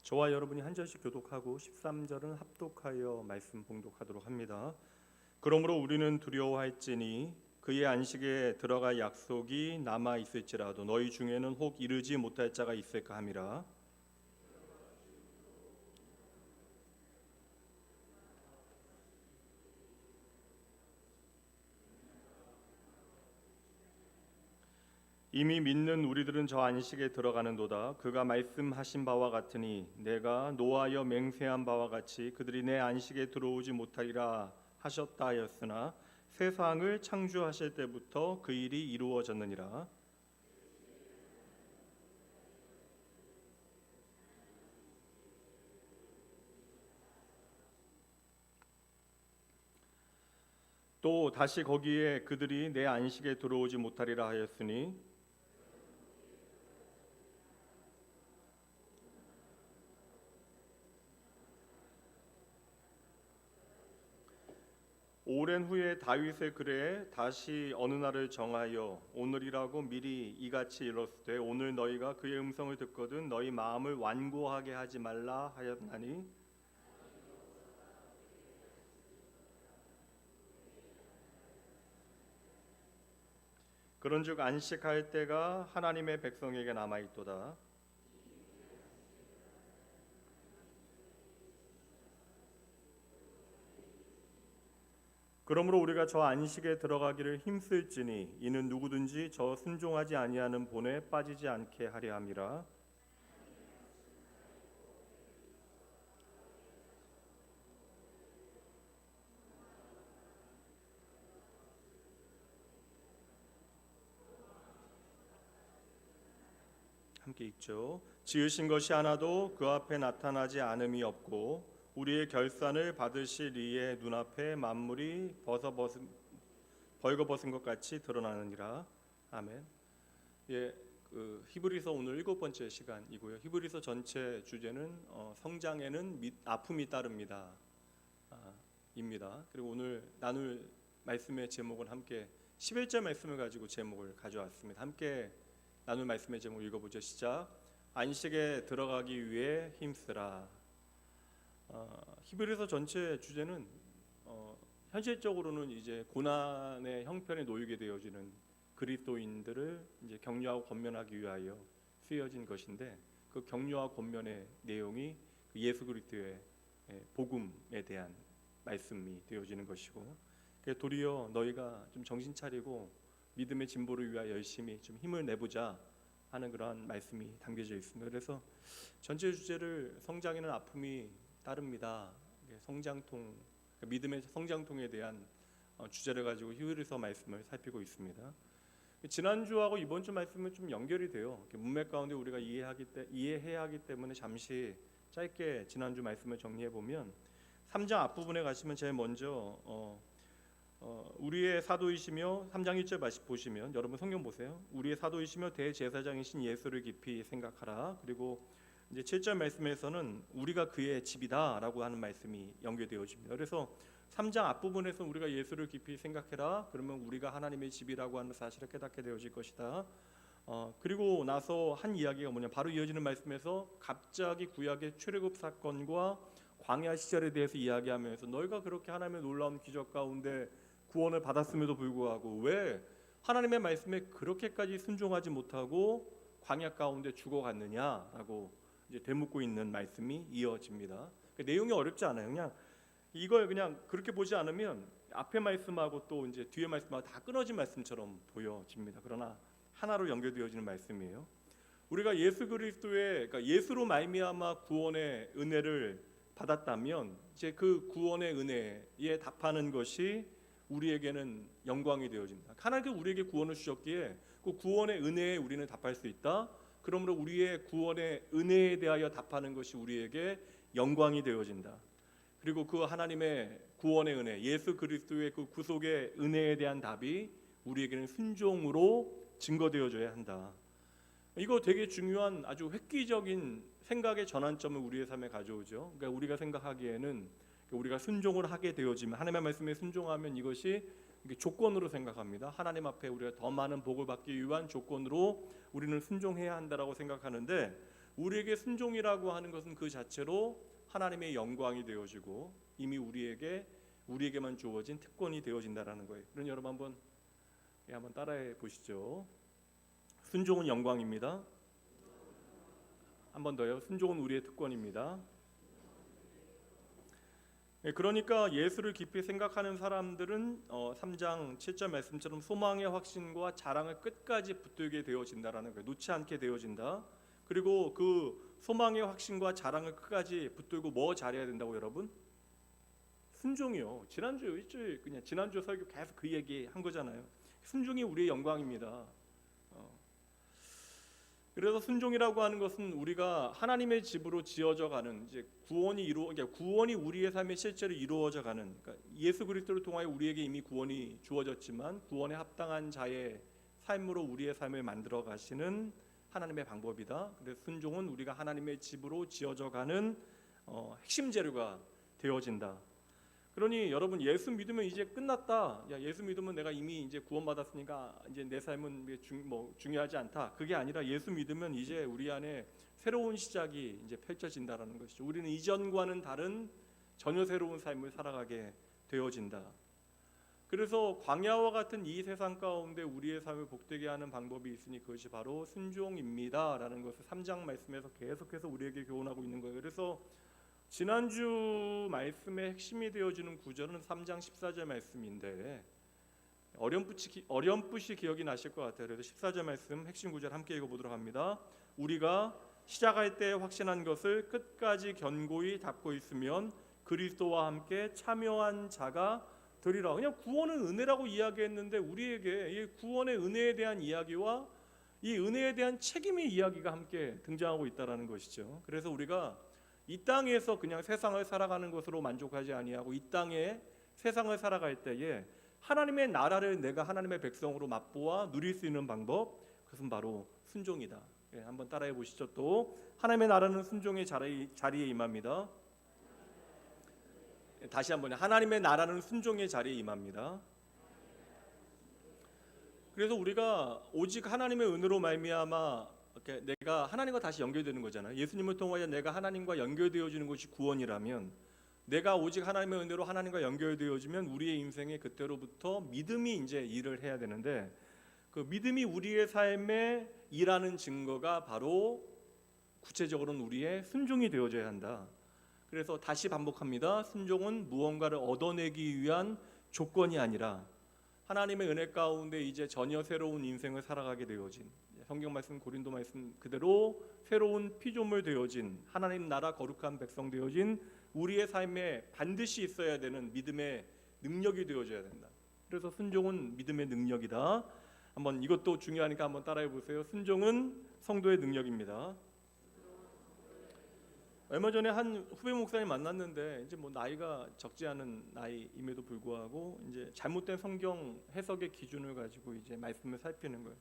저와 여러분이 한 절씩 교독하고 13절은 합독하여 말씀 봉독하도록 합니다. 그러므로 우리는 두려워할지니 그의 안식에 들어갈 약속이 남아 있을지라도 너희 중에는 혹 이르지 못할 자가 있을까 함이라. 이미 믿는 우리들은 저 안식에 들어가는도다. 그가 말씀하신 바와 같으니 내가 노하여 맹세한 바와 같이 그들이 내 안식에 들어오지 못하리라 하셨다 하였으나 세상을 창조하실 때부터 그 일이 이루어졌느니라. 또 다시 거기에 그들이 내 안식에 들어오지 못하리라 하였으니 오랜 후에 다윗의 글에 다시 어느 날을 정하여 오늘이라고 미리 이같이 일렀으되 오늘 너희가 그의 음성을 듣거든 너희 마음을 완고하게 하지 말라 하였나니 그런즉 안식할 때가 하나님의 백성에게 남아 있도다. 그러므로 우리가 저 안식에 들어가기를 힘쓸지니 이는 누구든지 저 순종하지 아니하는 본에 빠지지 않게 하려 함이라. 함께 읽죠. 지으신 것이 하나도 그 앞에 나타나지 않음이 없고 우리의 결산을 받으실 이의 눈앞에 만물이 벌거벗은 것 같이 드러나느니라. 아멘. 예, 히브리서 오늘 7번째 시간이고요. 히브리서 전체 주제는 성장에는 아픔이 따릅니다. 입니다. 그리고 오늘 나눌 말씀의 제목은 함께 11절 말씀을 가지고 제목을 가져왔습니다. 함께 나눌 말씀의 제목 읽어보죠. 시작. 안식에 들어가기 위해 힘쓰라. 히브리서 전체 주제는 현실적으로는 이제 고난의 형편에 놓이게 되어지는 그리스도인들을 이제 격려하고 권면하기 위하여 쓰여진 것인데 그 격려와 권면의 내용이 그 예수 그리스도의 복음에 대한 말씀이 되어지는 것이고 도리어 너희가 좀 정신 차리고 믿음의 진보를 위하여 열심히 좀 힘을 내보자 하는 그러한 말씀이 담겨져 있습니다. 그래서 전체 주제를 성장에는 아픔이 따릅니다. 성장통, 믿음의 성장통에 대한 주제를 가지고 히브리서 말씀을 살피고 있습니다. 지난주하고 이번 주 말씀은 좀 연결이 돼요. 문맥 가운데 우리가 이해해야 하기 때문에 잠시 짧게 지난주 말씀을 정리해 보면 3장 앞부분에 가시면 제일 먼저 우리의 사도이시며 3장 1절 보시면 여러분 성경 보세요. 우리의 사도이시며 대제사장이신 예수를 깊이 생각하라. 그리고 이제 7절 말씀에서는 우리가 그의 집이다라고 하는 말씀이 연결되어집니다. 그래서 3장 앞부분에서 우리가 예수를 깊이 생각해라. 그러면 우리가 하나님의 집이라고 하는 사실을 깨닫게 되어질 것이다. 그리고 나서 한 이야기가 뭐냐, 바로 이어지는 말씀에서 갑자기 구약의 출애굽 사건과 광야 시절에 대해서 이야기하면서 너희가 그렇게 하나님의 놀라운 기적 가운데 구원을 받았음에도 불구하고 왜 하나님의 말씀에 그렇게까지 순종하지 못하고 광야 가운데 죽어갔느냐라고 이제 되묻고 있는 말씀이 이어집니다. 내용이 어렵지 않아요. 그냥 이걸 그냥 그렇게 보지 않으면 앞에 말씀하고 또 이제 뒤에 말씀하고 다 끊어진 말씀처럼 보여집니다. 그러나 하나로 연결되어지는 말씀이에요. 우리가 예수 그리스도의 그러니까 예수로 말미암아 구원의 은혜를 받았다면 이제 그 구원의 은혜에 답하는 것이 우리에게는 영광이 되어집니다. 하나님께서 우리에게 구원을 주셨기에 그 구원의 은혜에 우리는 답할 수 있다. 그러므로 우리의 구원의 은혜에 대하여 답하는 것이 우리에게 영광이 되어진다. 그리고 그 하나님의 구원의 은혜, 예수 그리스도의 그 구속의 은혜에 대한 답이 우리에게는 순종으로 증거되어져야 한다. 이거 되게 중요한 아주 획기적인 생각의 전환점을 우리의 삶에 가져오죠. 그러니까 우리가 생각하기에는 우리가 순종을 하게 되어지면 하나님의 말씀에 순종하면 이것이 조건으로 생각합니다. 하나님 앞에 우리가 더 많은 복을 받기 위한 조건으로 우리는 순종해야 한다라고 생각하는데 우리에게 순종이라고 하는 것은 그 자체로 하나님의 영광이 되어지고 이미 우리에게만 주어진 특권이 되어진다라는 거예요. 그럼 여러분 한번 따라해 보시죠. 순종은 영광입니다. 한 번 더요. 순종은 우리의 특권입니다. 그러니까 예수를 깊이 생각하는 사람들은 3장 7절 말씀처럼 소망의 확신과 자랑을 끝까지 붙들게 되어진다라는 거예요. 놓지 않게 되어진다. 그리고 그 소망의 확신과 자랑을 끝까지 붙들고 뭐 잘해야 된다고 여러분? 순종이요. 지난주 설교 계속 그 얘기 한 거잖아요. 순종이 우리의 영광입니다. 그래서 순종이라고 하는 것은 우리가 하나님의 집으로 지어져 가는 이제 구원이 우리의 삶에 실제로 이루어져 가는, 그러니까 예수 그리스도를 통하여 우리에게 이미 구원이 주어졌지만 구원에 합당한 자의 삶으로 우리의 삶을 만들어 가시는 하나님의 방법이다. 그래서 순종은 우리가 하나님의 집으로 지어져 가는 핵심 재료가 되어진다. 그러니 여러분 예수 믿으면 이제 끝났다. 야, 예수 믿으면 내가 이미 이제 구원받았으니까 이제 내 삶은 중요하지 않다. 그게 아니라 예수 믿으면 이제 우리 안에 새로운 시작이 이제 펼쳐진다라는 것이죠. 우리는 이전과는 다른 전혀 새로운 삶을 살아가게 되어진다. 그래서 광야와 같은 이 세상 가운데 우리의 삶을 복되게 하는 방법이 있으니 그것이 바로 순종입니다라는 것을 3장 말씀에서 계속해서 우리에게 교훈하고 있는 거예요. 그래서 지난주 말씀의 핵심이 되어지는 구절은 3장 14절 말씀인데 어렴풋이 기억이 나실 것 같아요. 그래서 14절 말씀 핵심 구절 함께 읽어보도록 합니다. 우리가 시작할 때 확신한 것을 끝까지 견고히 닫고 있으면 그리스도와 함께 참여한 자가 되리라. 그냥 구원은 은혜라고 이야기했는데 우리에게 이 구원의 은혜에 대한 이야기와 이 은혜에 대한 책임의 이야기가 함께 등장하고 있다는 것이죠. 그래서 우리가 이 땅에서 그냥 세상을 살아가는 것으로 만족하지 아니하고 이 땅에 세상을 살아갈 때에 하나님의 나라를 내가 하나님의 백성으로 맛보아 누릴 수 있는 방법, 그것은 바로 순종이다. 한번 따라해 보시죠. 또 하나님의 나라는 순종의 자리에 임합니다. 다시 한번 하나님의 나라는 순종의 자리에 임합니다. 그래서 우리가 오직 하나님의 은혜로 말미암아 내가 하나님과 다시 연결되는 거잖아요. 예수님을 통하여 내가 하나님과 연결되어지는 것이 구원이라면, 내가 오직 하나님의 은혜로 하나님과 연결되어지면 우리의 인생에 그때로부터 믿음이 이제 일을 해야 되는데, 그 믿음이 우리의 삶에 일하는 증거가 바로 구체적으로는 우리의 순종이 되어져야 한다. 그래서 다시 반복합니다. 순종은 무언가를 얻어내기 위한 조건이 아니라 하나님의 은혜 가운데 이제 전혀 새로운 인생을 살아가게 되어진, 성경 말씀 고린도 말씀 그대로 새로운 피조물 되어진, 하나님 나라 거룩한 백성 되어진 우리의 삶에 반드시 있어야 되는 믿음의 능력이 되어져야 된다. 그래서 순종은 믿음의 능력이다. 한번 이것도 중요하니까 한번 따라해 보세요. 순종은 성도의 능력입니다. 얼마 전에 한 후배 목사님 만났는데 이제 나이가 적지 않은 나이임에도 불구하고 이제 잘못된 성경 해석의 기준을 가지고 이제 말씀을 살피는 거예요.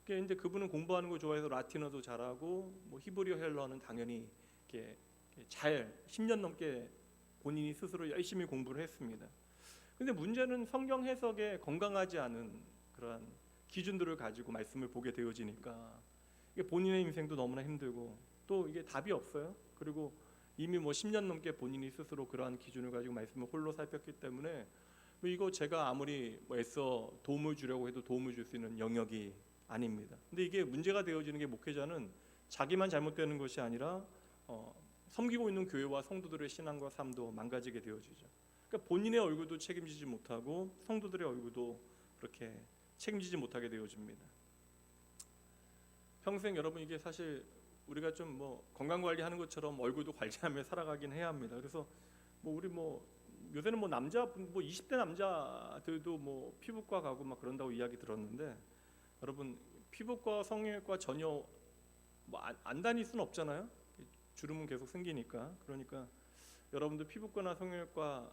이제 그분은 공부하는 거 좋아해서 라틴어도 잘하고 히브리어 헬러는 당연히 이렇게 잘 10년 넘게 본인이 스스로 열심히 공부를 했습니다. 근데 문제는 성경 해석에 건강하지 않은 그러한 기준들을 가지고 말씀을 보게 되어지니까 이게 본인의 인생도 너무나 힘들고 또 이게 답이 없어요. 그리고 이미 10년 넘게 본인이 스스로 그러한 기준을 가지고 말씀을 홀로 살폈기 때문에 이거 제가 아무리 애써 도움을 주려고 해도 도움을 줄 수 있는 영역이 아닙니다. 근데 이게 문제가 되어지는 게 목회자는 자기만 잘못되는 것이 아니라 섬기고 있는 교회와 성도들의 신앙과 삶도 망가지게 되어지죠. 그러니까 본인의 얼굴도 책임지지 못하고 성도들의 얼굴도 그렇게 책임지지 못하게 되어집니다. 평생 여러분 이게 사실 우리가 좀 건강 관리하는 것처럼 얼굴도 관리하며 살아가긴 해야 합니다. 그래서 우리 요새는 남자 20대 남자들도 피부과 가고 막 그런다고 이야기 들었는데, 여러분 피부과 성형외과 전혀 안 다닐 수는 없잖아요. 주름은 계속 생기니까. 그러니까 여러분들 피부과나 성형외과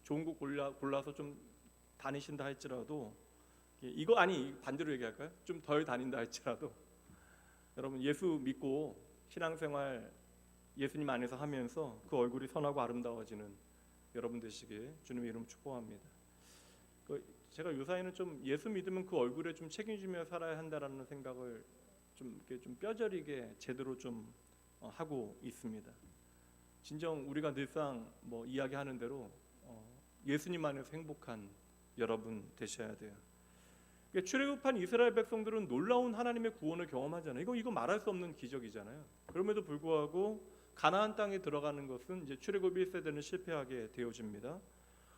좋은 거 골라서 좀 다니신다 할지라도 반대로 얘기할까요? 좀 덜 다닌다 할지라도 여러분 예수 믿고 신앙생활 예수님 안에서 하면서 그 얼굴이 선하고 아름다워지는 여러분 되시길 주님의 이름 축복합니다. 제가 요사이는 좀 예수 믿으면 그 얼굴에 좀 책임지며 살아야 한다라는 생각을 좀 뼈저리게 제대로 좀 하고 있습니다. 진정 우리가 늘상 이야기하는 대로 예수님 안에서 행복한 여러분 되셔야 돼요. 출애굽한 이스라엘 백성들은 놀라운 하나님의 구원을 경험하잖아요. 이거 말할 수 없는 기적이잖아요. 그럼에도 불구하고 가나안 땅에 들어가는 것은 이제 출애굽 1세대는 실패하게 되어집니다.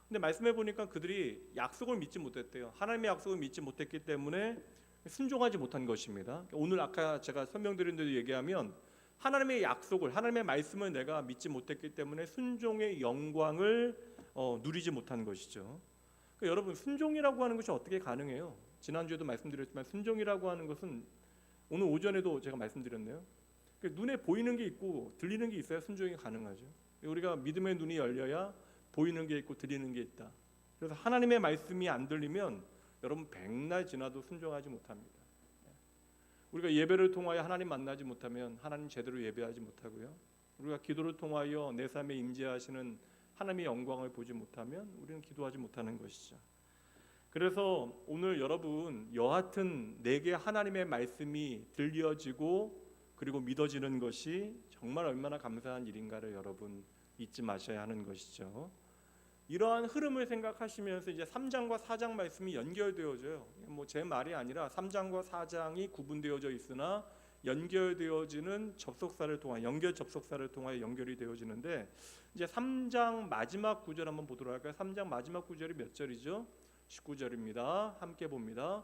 근데 말씀해 보니까 그들이 약속을 믿지 못했대요. 하나님의 약속을 믿지 못했기 때문에 순종하지 못한 것입니다. 오늘 아까 제가 설명드린 대로 얘기하면 하나님의 약속을, 하나님의 말씀을 내가 믿지 못했기 때문에 순종의 영광을 누리지 못한 것이죠. 그러니까 여러분, 순종이라고 하는 것이 어떻게 가능해요? 지난주에도 말씀드렸지만 순종이라고 하는 것은 오늘 오전에도 제가 말씀드렸네요. 그러니까 눈에 보이는 게 있고 들리는 게 있어야 순종이 가능하죠. 우리가 믿음의 눈이 열려야 보이는 게 있고 들리는 게 있다. 그래서 하나님의 말씀이 안 들리면 여러분 백날 지나도 순종하지 못합니다. 우리가 예배를 통하여 하나님 만나지 못하면 하나님 제대로 예배하지 못하고요. 우리가 기도를 통하여 내 삶에 임재하시는 하나님의 영광을 보지 못하면 우리는 기도하지 못하는 것이죠. 그래서 오늘 여러분, 여하튼 내게 하나님의 말씀이 들려지고 그리고 믿어지는 것이 정말 얼마나 감사한 일인가를 여러분 잊지 마셔야 하는 것이죠. 이러한 흐름을 생각하시면서 이제 3장과 4장 말씀이 연결되어져요. 제 말이 아니라 3장과 4장이 구분되어져 있으나 연결되어지는 접속사를 통해 연결 접속사를 통해 연결이 되어지는데, 이제 3장 마지막 구절 한번 보도록 할까요? 3장 마지막 구절이 몇 절이죠? 19절입니다. 함께 봅니다.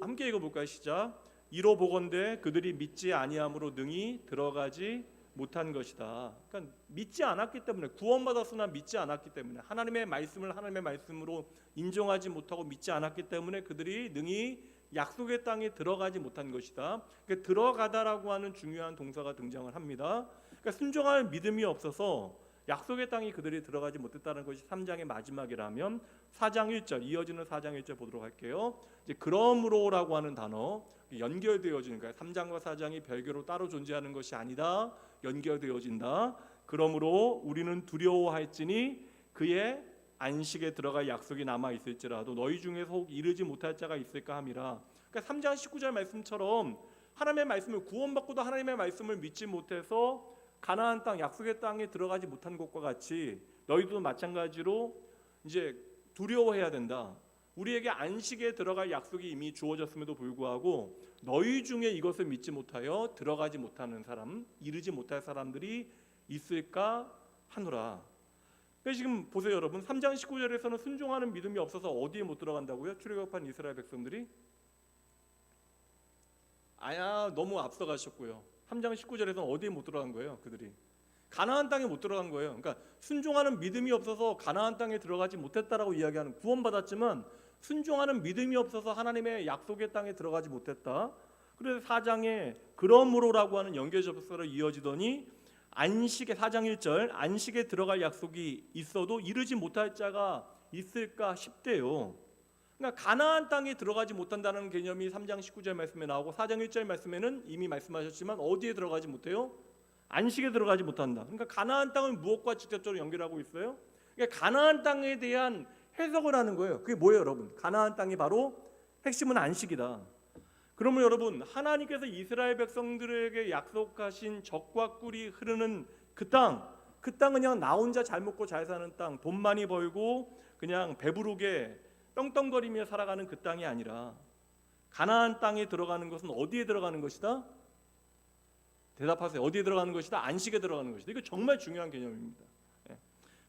함께 읽어볼까요? 시작. 이로 보건대 그들이 믿지 아니함으로 능히 들어가지 못한 것이다. 그러니까 믿지 않았기 때문에, 구원받았으나 믿지 않았기 때문에, 하나님의 말씀을 하나님의 말씀으로 인정하지 못하고 믿지 않았기 때문에 그들이 능히 약속의 땅에 들어가지 못한 것이다. 그러니까 들어가다라고 하는 중요한 동사가 등장을 합니다. 그러니까 순종할 믿음이 없어서 약속의 땅에 그들이 들어가지 못했다는 것이 3장의 마지막이라면 4장 1절, 이어지는 4장 1절 보도록 할게요. 이제 그러므로라고 하는 단어, 연결되어지는 거예요. 3장과 4장이 별개로 따로 존재하는 것이 아니다. 연결되어진다. 그러므로 우리는 두려워할지니 그의 안식에 들어갈 약속이 남아 있을지라도 너희 중에서 혹 이르지 못할 자가 있을까 함이라. 그러니까 3장 19절 말씀처럼 하나님의 말씀을, 구원받고도 하나님의 말씀을 믿지 못해서 가나안 땅, 약속의 땅에 들어가지 못한 것과 같이 너희도 마찬가지로 이제 두려워해야 된다. 우리에게 안식에 들어갈 약속이 이미 주어졌음에도 불구하고 너희 중에 이것을 믿지 못하여 들어가지 못하는 사람, 이르지 못할 사람들이 있을까 하노라. 그래서 지금 보세요 여러분, 3장 19절에서는 순종하는 믿음이 없어서 어디에 못 들어간다고요? 출애굽한 이스라엘 백성들이? 너무 앞서가셨고요. 3장 19절에서는 어디에 못 들어간 거예요? 그들이 가나안 땅에 못 들어간 거예요. 그러니까 순종하는 믿음이 없어서 가나안 땅에 들어가지 못했다라고 이야기하는, 구원받았지만 순종하는 믿음이 없어서 하나님의 약속의 땅에 들어가지 못했다. 그래서 4장에 그러므로라고 하는 연결 접속사로 이어지더니 안식에, 4장 1절, 안식에 들어갈 약속이 있어도 이르지 못할 자가 있을까 싶대요. 그러니까 가나안 땅에 들어가지 못한다는 개념이 3장 19절 말씀에 나오고 4장 1절 말씀에는 이미 말씀하셨지만 어디에 들어가지 못해요? 안식에 들어가지 못한다. 그러니까 가나안 땅은 무엇과 직접적으로 연결하고 있어요? 그러니까 가나안 땅에 대한 해석을 하는 거예요. 그게 뭐예요 여러분? 가나안 땅이 바로 핵심은 안식이다. 그러면 여러분, 하나님께서 이스라엘 백성들에게 약속하신 젖과 꿀이 흐르는 그 땅, 그 땅은 그냥 나 혼자 잘 먹고 잘 사는 땅, 돈 많이 벌고 그냥 배부르게 떵떵거리며 살아가는 그 땅이 아니라 가나안 땅에 들어가는 것은 어디에 들어가는 것이다? 대답하세요. 어디에 들어가는 것이다? 안식에 들어가는 것이다. 이거 정말 중요한 개념입니다.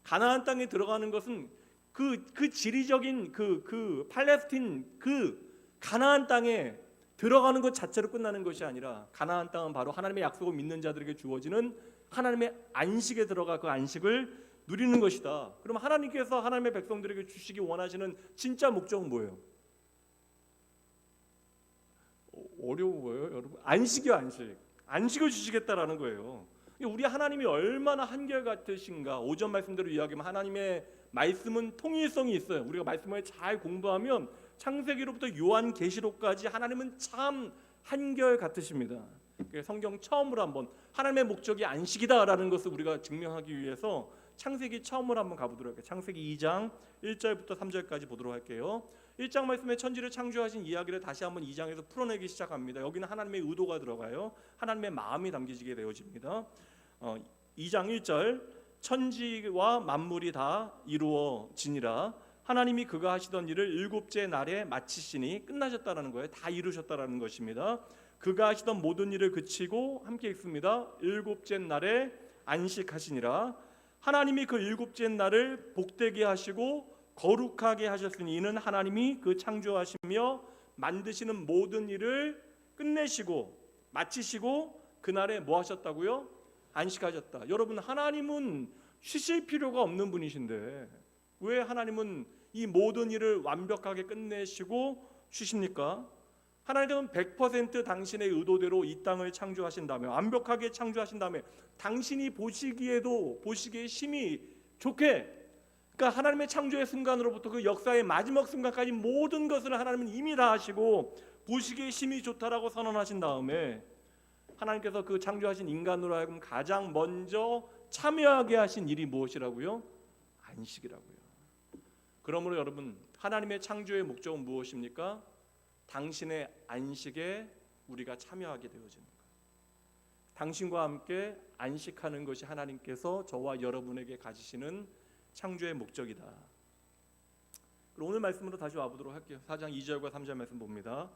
가나안 땅에 들어가는 것은 그 지리적인 그 팔레스틴 그 가나안 땅에 들어가는 것 자체로 끝나는 것이 아니라 가나안 땅은 바로 하나님의 약속을 믿는 자들에게 주어지는 하나님의 안식에 들어가 그 안식을 누리는 것이다. 그럼 하나님께서 하나님의 백성들에게 주시기 원하시는 진짜 목적은 뭐예요? 어려워요 여러분. 안식이요, 안식. 안식을 주시겠다라는 거예요. 우리 하나님이 얼마나 한결같으신가. 오전 말씀대로 이야기하면 하나님의 말씀은 통일성이 있어요. 우리가 말씀을 잘 공부하면 창세기로부터 요한계시록까지 하나님은 참 한결같으십니다. 성경 처음으로 한번 하나님의 목적이 안식이다라는 것을 우리가 증명하기 위해서 창세기 처음으로 한번 가보도록 할게요. 창세기 2장 1절부터 3절까지 보도록 할게요. 1장 말씀에 천지를 창조하신 이야기를 다시 한번 2장에서 풀어내기 시작합니다. 여기는 하나님의 의도가 들어가요. 하나님의 마음이 담겨지게 되어집니다. 2장 1절 천지와 만물이 다 이루어지니라. 하나님이 그가 하시던 일을 일곱째 날에 마치시니 끝나셨다라는 거예요. 다 이루셨다라는 것입니다. 그가 하시던 모든 일을 그치고 함께 읽습니다. 일곱째 날에 안식하시니라. 하나님이 그 일곱째 날을 복되게 하시고 거룩하게 하셨으니 이는 하나님이 그 창조하시며 만드시는 모든 일을 끝내시고 마치시고 그날에 뭐 하셨다고요? 안식하셨다. 여러분, 하나님은 쉬실 필요가 없는 분이신데 왜 하나님은 이 모든 일을 완벽하게 끝내시고 쉬십니까? 하나님은 100% 당신의 의도대로 이 땅을 창조하신 다음에 완벽하게 창조하신 다음에 당신이 보시기에 심히 좋게, 그러니까 하나님의 창조의 순간으로부터 그 역사의 마지막 순간까지 모든 것을 하나님은 이미 다 하시고 보시기에 심히 좋다라고 선언하신 다음에 하나님께서 그 창조하신 인간으로 하여금 가장 먼저 참여하게 하신 일이 무엇이라고요? 안식이라고요. 그러므로 여러분, 하나님의 창조의 목적은 무엇입니까? 당신의 안식에 우리가 참여하게 되어지는 거예요. 당신과 함께 안식하는 것이 하나님께서 저와 여러분에게 가지시는 창조의 목적이다. 그럼 오늘 말씀으로 다시 와보도록 할게요. 4장 2절과 3절 말씀 봅니다.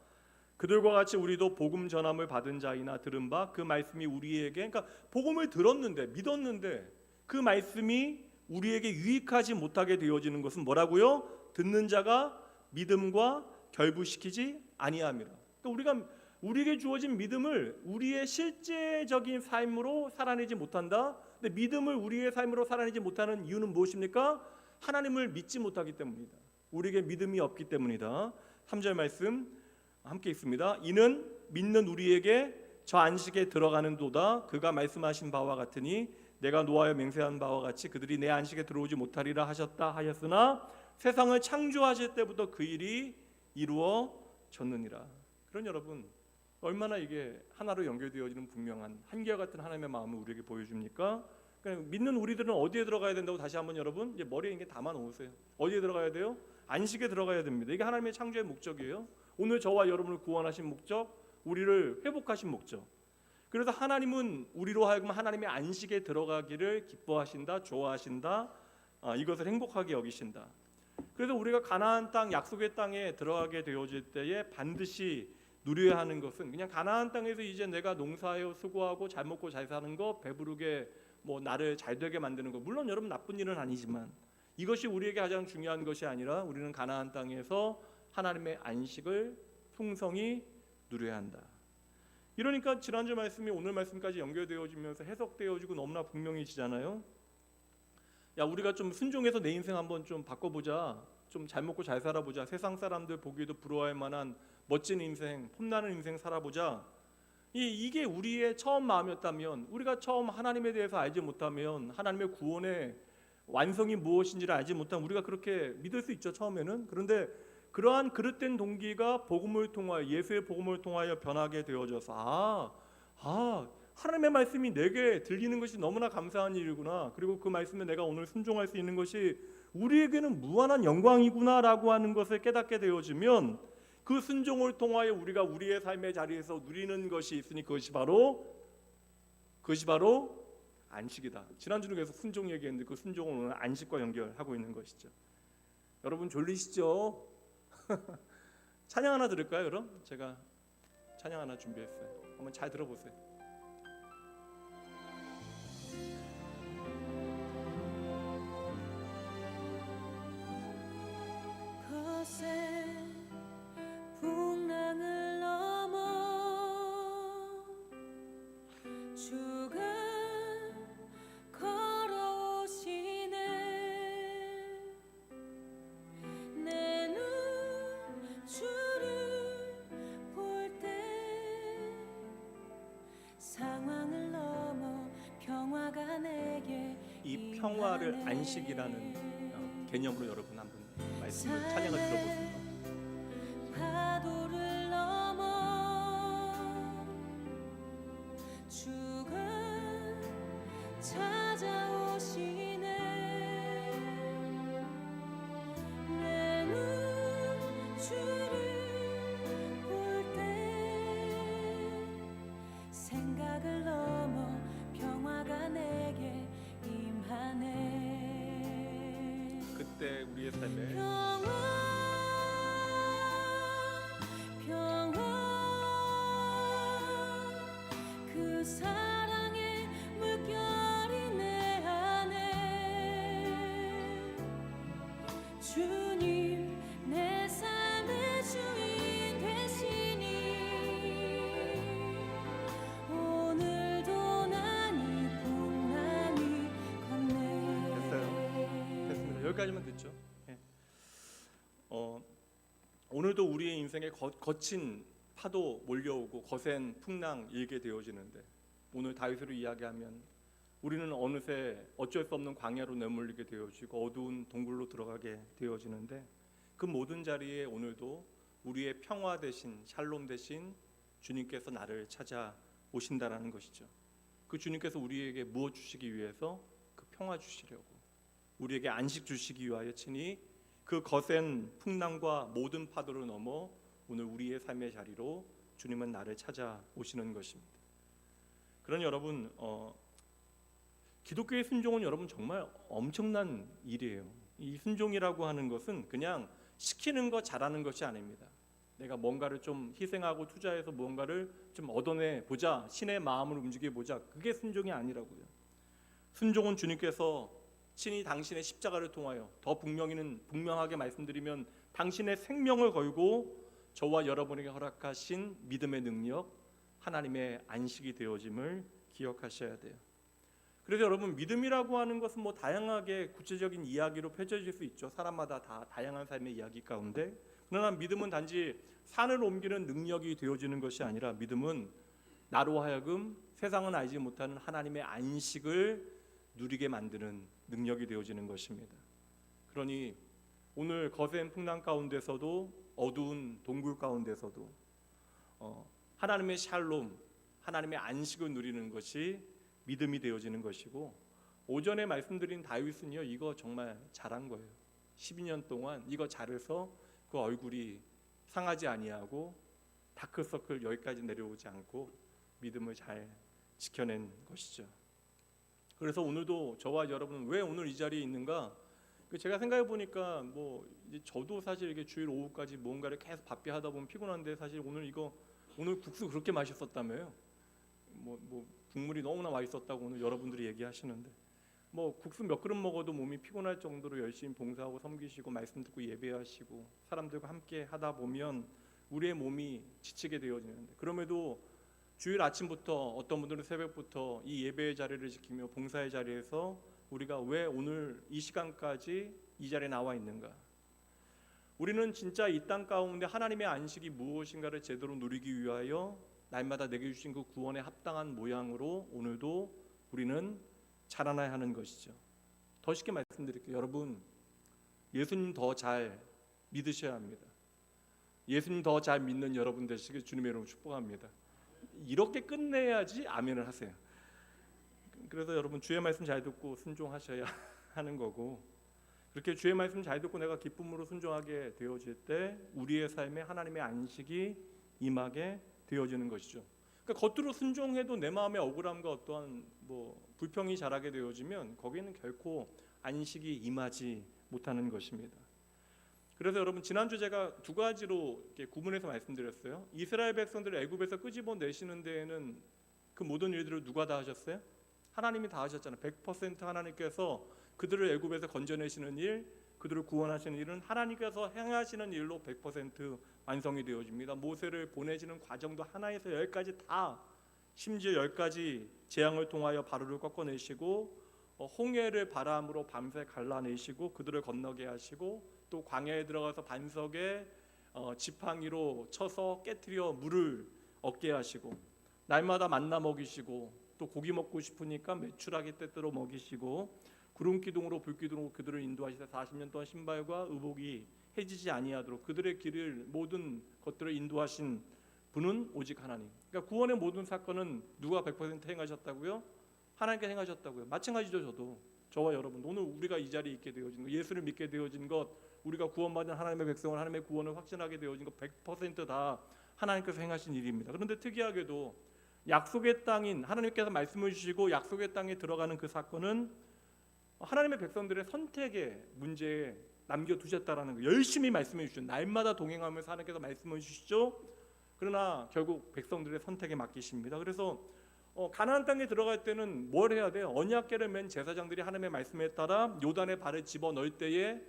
그들과 같이 우리도 복음 전함을 받은 자이나 들은 바 그 말씀이 우리에게, 그러니까 복음을 들었는데 믿었는데 그 말씀이 우리에게 유익하지 못하게 되어지는 것은 뭐라고요? 듣는 자가 믿음과 결부시키지 아니함이라. 그러니까 우리에게 주어진 믿음을 우리의 실제적인 삶으로 살아내지 못한다. 근데 믿음을 우리의 삶으로 살아내지 못하는 이유는 무엇입니까? 하나님을 믿지 못하기 때문이다. 우리에게 믿음이 없기 때문이다. 3절 말씀 함께 읽습니다. 이는 믿는 우리에게 저 안식에 들어가는 도다. 그가 말씀하신 바와 같으니 내가 노하여 맹세한 바와 같이 그들이 내 안식에 들어오지 못하리라 하셨다 하였으나 세상을 창조하실 때부터 그 일이 이루어졌느니라. 그런 여러분, 얼마나 이게 하나로 연결되어지는 분명한 한결같은 하나님의 마음을 우리에게 보여줍니까? 그러니까 믿는 우리들은 어디에 들어가야 된다고 다시 한번 여러분 이제 머리에 이게 담아 놓으세요. 어디에 들어가야 돼요? 안식에 들어가야 됩니다. 이게 하나님의 창조의 목적이에요. 오늘 저와 여러분을 구원하신 목적, 우리를 회복하신 목적. 그래서 하나님은 우리로 하여금 하나님의 안식에 들어가기를 기뻐하신다, 좋아하신다, 이것을 행복하게 여기신다. 그래서 우리가 가나안 땅, 약속의 땅에 들어가게 되어질 때에 반드시 누려야 하는 것은 그냥 가나안 땅에서 이제 내가 농사하여 수고하고 잘 먹고 잘 사는 거, 배부르게 뭐 나를 잘 되게 만드는 거, 물론 여러분 나쁜 일은 아니지만 이것이 우리에게 가장 중요한 것이 아니라 우리는 가나안 땅에서 하나님의 안식을 풍성히 누려야 한다. 이러니까 지난주 말씀이 오늘 말씀까지 연결되어지면서 해석되어지고 너무나 분명해지잖아요. 야, 우리가 좀 순종해서 내 인생 한번 좀 바꿔보자, 좀 잘 먹고 잘 살아보자, 세상 사람들 보기에도 부러워할 만한 멋진 인생, 폼나는 인생 살아보자. 이게 우리의 처음 마음이었다면, 우리가 처음 하나님에 대해서 알지 못하면, 하나님의 구원의 완성이 무엇인지를 알지 못하면 우리가 그렇게 믿을 수 있죠, 처음에는. 그런데 그러한 그릇된 동기가 복음을 통하여, 예수의 복음을 통하여 변하게 되어져서 하나님의 말씀이 내게 들리는 것이 너무나 감사한 일이구나, 그리고 그 말씀에 내가 오늘 순종할 수 있는 것이 우리에게는 무한한 영광이구나라고 하는 것을 깨닫게 되어지면 그 순종을 통하여 우리가 우리의 삶의 자리에서 누리는 것이 있으니 그것이 바로 안식이다. 지난주는 계속 순종 얘기했는데 그 순종은 오늘 안식과 연결하고 있는 것이죠. 여러분 졸리시죠? 찬양 하나 들을까요? 그럼 제가 찬양 하나 준비했어요. 한번 잘 들어보세요. 거센 풍랑을 넘어 주가 걸어오시네. 내 눈 주를 볼 때 상황을 넘어 평화가 내게 이 평화를 안식이라는 개념으로 여러분 한번 말씀을 찬양을 들어보세요. 파도를 넘어 주가 찾아오시네. 우리의 삶에 평화 그 사랑의 물결이 내 안에 주님 내 삶의 주인 되시니 오늘도 난 이 풍랑이 건네. 됐습니다. 여기까지만 듣죠. 예. 오늘도 우리의 인생에 거친 파도 몰려오고 거센 풍랑 일게 되어지는데 오늘 다윗으로 이야기하면 우리는 어느새 어쩔 수 없는 광야로 내몰리게 되어지고 어두운 동굴로 들어가게 되어지는데 그 모든 자리에 오늘도 우리의 평화 대신 샬롬 대신 주님께서 나를 찾아오신다라는 것이죠. 그 주님께서 우리에게 무엇 주시기 위해서? 그 평화 주시려고 우리에게 안식 주시기 위하여 친히 그 거센 풍랑과 모든 파도를 넘어 오늘 우리의 삶의 자리로 주님은 나를 찾아오시는 것입니다. 그러니 여러분 기독교의 순종은 여러분 정말 엄청난 일이에요. 이 순종이라고 하는 것은 그냥 시키는 거 잘하는 것이 아닙니다. 내가 뭔가를 좀 희생하고 투자해서 무언가를 좀 얻어내 보자, 신의 마음을 움직여 보자, 그게 순종이 아니라고요. 순종은 주님께서 친히 당신의 십자가를 통하여 더 분명하게 말씀드리면 당신의 생명을 걸고 저와 여러분에게 허락하신 믿음의 능력, 하나님의 안식이 되어짐을 기억하셔야 돼요. 그래서 여러분 믿음이라고 하는 것은 뭐 다양하게 구체적인 이야기로 펼쳐질 수 있죠. 사람마다 다 다양한 삶의 이야기 가운데 그러나 믿음은 단지 산을 옮기는 능력이 되어지는 것이 아니라 믿음은 나로 하여금 세상은 알지 못하는 하나님의 안식을 누리게 만드는 능력이 되어지는 것입니다. 그러니 오늘 거센 풍랑 가운데서도 어두운 동굴 가운데서도 하나님의 샬롬, 하나님의 안식을 누리는 것이 믿음이 되어지는 것이고 오전에 말씀드린 다윗은요 이거 정말 잘한 거예요. 12년 동안 이거 잘해서 그 얼굴이 상하지 아니하고 다크서클 여기까지 내려오지 않고 믿음을 잘 지켜낸 것이죠. 그래서 오늘도 저와 여러분은 왜 오늘 이 자리에 있는가? 제가 생각해 보니까 뭐 이제 저도 사실 이게 주일 오후까지 뭔가를 계속 바삐 하다 보면 피곤한데 사실 오늘 국수 그렇게 맛있었다며요. 뭐 국물이 너무나 맛있었다고 오늘 여러분들이 얘기하시는데 뭐 국수 몇 그릇 먹어도 몸이 피곤할 정도로 열심히 봉사하고 섬기시고 말씀 듣고 예배하시고 사람들과 함께 하다 보면 우리의 몸이 지치게 되어지는데 그럼에도 주일 아침부터 어떤 분들은 새벽부터 이 예배의 자리를 지키며 봉사의 자리에서 우리가 왜 오늘 이 시간까지 이 자리에 나와 있는가? 우리는 진짜 이 땅 가운데 하나님의 안식이 무엇인가를 제대로 누리기 위하여 날마다 내게 주신 그 구원에 합당한 모양으로 오늘도 우리는 자라나야 하는 것이죠. 더 쉽게 말씀드릴게요. 여러분 예수님 더 잘 믿으셔야 합니다. 예수님 더 잘 믿는 여러분 되시길 주님의 이름으로 축복합니다. 이렇게 끝내야지 아멘을 하세요. 그래서 여러분 주의 말씀 잘 듣고 순종하셔야 하는 거고 그렇게 주의 말씀 잘 듣고 내가 기쁨으로 순종하게 되어질 때 우리의 삶에 하나님의 안식이 임하게 되어지는 것이죠. 그러니까 겉으로 순종해도 내 마음의 억울함과 어떠한 불평이 자라게 되어지면 거기에는 결코 안식이 임하지 못하는 것입니다. 그래서 여러분 지난주 제가 두 가지로 이렇게 구분해서 말씀드렸어요. 이스라엘 백성들을 애굽에서 끄집어내시는 데에는 그 모든 일들을 누가 다 하셨어요? 하나님이 다 하셨잖아요. 100% 하나님께서 그들을 애굽에서 건져내시는 일, 그들을 구원하시는 일은 하나님께서 행하시는 일로 100% 완성이 되어집니다. 모세를 보내시는 과정도 하나에서 10까지 다 심지어 10가지 재앙을 통하여 바로를 꺾어내시고 홍해를 바람으로 밤새 갈라내시고 그들을 건너게 하시고 또 광야에 들어가서 반석에 지팡이로 쳐서 깨트려 물을 얻게 하시고 날마다 만나 먹이시고 또 고기 먹고 싶으니까 메추라기 때때로 먹이시고 구름 기둥으로 불 기둥으로 그들을 인도하시다 40년 동안 신발과 의복이 해지지 아니하도록 그들의 길을 모든 것들을 인도하신 분은 오직 하나님. 그러니까 구원의 모든 사건은 누가 100% 행하셨다고요? 하나님께 행하셨다고요. 마찬가지죠. 저와 여러분 오늘 우리가 이 자리에 있게 되어진 것, 예수를 믿게 되어진 것, 우리가 구원받은 하나님의 백성을 하나님의 구원을 확신하게 되어진 것 100% 하나님께서 행하신 일입니다. 그런데 특이하게도 약속의 땅인 하나님께서 말씀을 주시고 약속의 땅에 들어가는 그 사건은 하나님의 백성들의 선택의 문제에 남겨두셨다라는 거. 열심히 말씀해 주시죠. 날마다 동행하면서 하나님께서 말씀해 주시죠. 그러나 결국 백성들의 선택에 맡기십니다. 그래서 가나안 땅에 들어갈 때는 뭘 해야 돼요? 언약궤를 맨 제사장들이 하나님의 말씀에 따라 요단의 발을 집어넣을 때에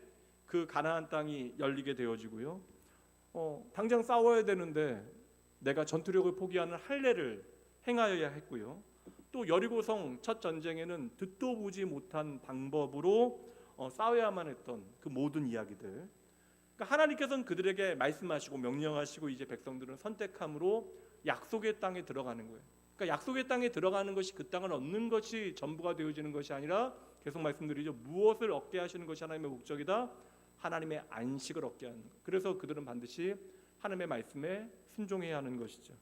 그 가나안 땅이 열리게 되어지고요. 당장 싸워야 되는데 내가 전투력을 포기하는 할례를 행하여야 했고요. 또 여리고성 첫 전쟁에는 듣도 보지 못한 방법으로 싸워야만 했던 그 모든 이야기들. 그러니까 하나님께서는 그들에게 말씀하시고 명령하시고 이제 백성들은 선택함으로 약속의 땅에 들어가는 거예요. 그러니까 약속의 땅에 들어가는 것이 그 땅을 얻는 것이 전부가 되어지는 것이 아니라 계속 말씀드리죠. 무엇을 얻게 하시는 것이 하나님의 목적이다. 하나님의 안식을 얻게 하는 것. 그래서 그들은 반드시 하나님의 말씀에 순종해야 하는 것이죠.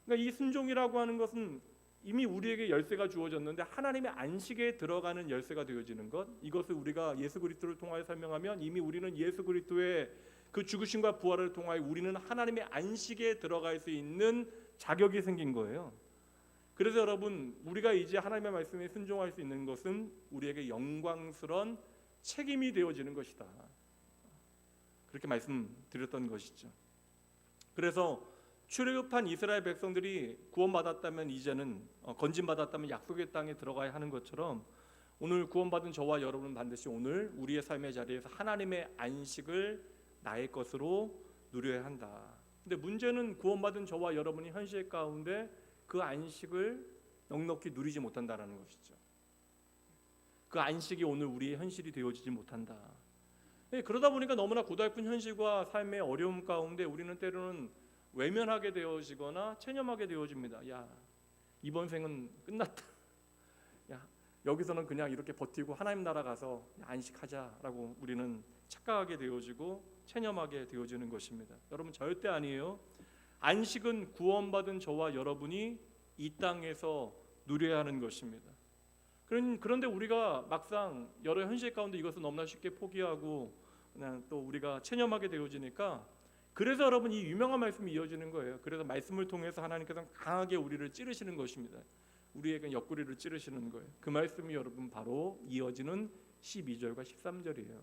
그러니까 이 순종이라고 하는 것은 이미 우리에게 열쇠가 주어졌는데 하나님의 안식에 들어가는 열쇠가 되어지는 것. 이것을 우리가 예수 그리스도를 통하여 설명하면 이미 우리는 예수 그리스도의 그 죽으심과 부활을 통하여 우리는 하나님의 안식에 들어갈 수 있는 자격이 생긴 거예요. 그래서 여러분, 우리가 이제 하나님의 말씀에 순종할 수 있는 것은 우리에게 영광스러운 책임이 되어지는 것이다. 그렇게 말씀드렸던 것이죠. 그래서 출애굽한 이스라엘 백성들이 구원받았다면 이제는 건진받았다면 약속의 땅에 들어가야 하는 것처럼 오늘 구원받은 저와 여러분은 반드시 오늘 우리의 삶의 자리에서 하나님의 안식을 나의 것으로 누려야 한다. 근데 문제는 구원받은 저와 여러분이 현실 가운데 그 안식을 넉넉히 누리지 못한다라는 것이죠. 그 안식이 오늘 우리의 현실이 되어지지 못한다. 그러다 보니까 너무나 고달픈 현실과 삶의 어려움 가운데 우리는 때로는 외면하게 되어지거나 체념하게 되어집니다. 야, 이번 생은 끝났다. 야, 여기서는 그냥 이렇게 버티고 하나님 나라 가서 안식하자라고 우리는 착각하게 되어지고 체념하게 되어지는 것입니다. 여러분, 절대 아니에요. 안식은 구원받은 저와 여러분이 이 땅에서 누려야 하는 것입니다. 그런데 우리가 막상 여러 현실 가운데 이것을 너무나 쉽게 포기하고 그냥 또 우리가 체념하게 되어지니까, 그래서 여러분 이 유명한 말씀이 이어지는 거예요. 그래서 말씀을 통해서 하나님께서 강하게 우리를 찌르시는 것입니다. 우리에게 옆구리를 찌르시는 거예요. 그 말씀이 여러분 바로 이어지는 12절과 13절이에요.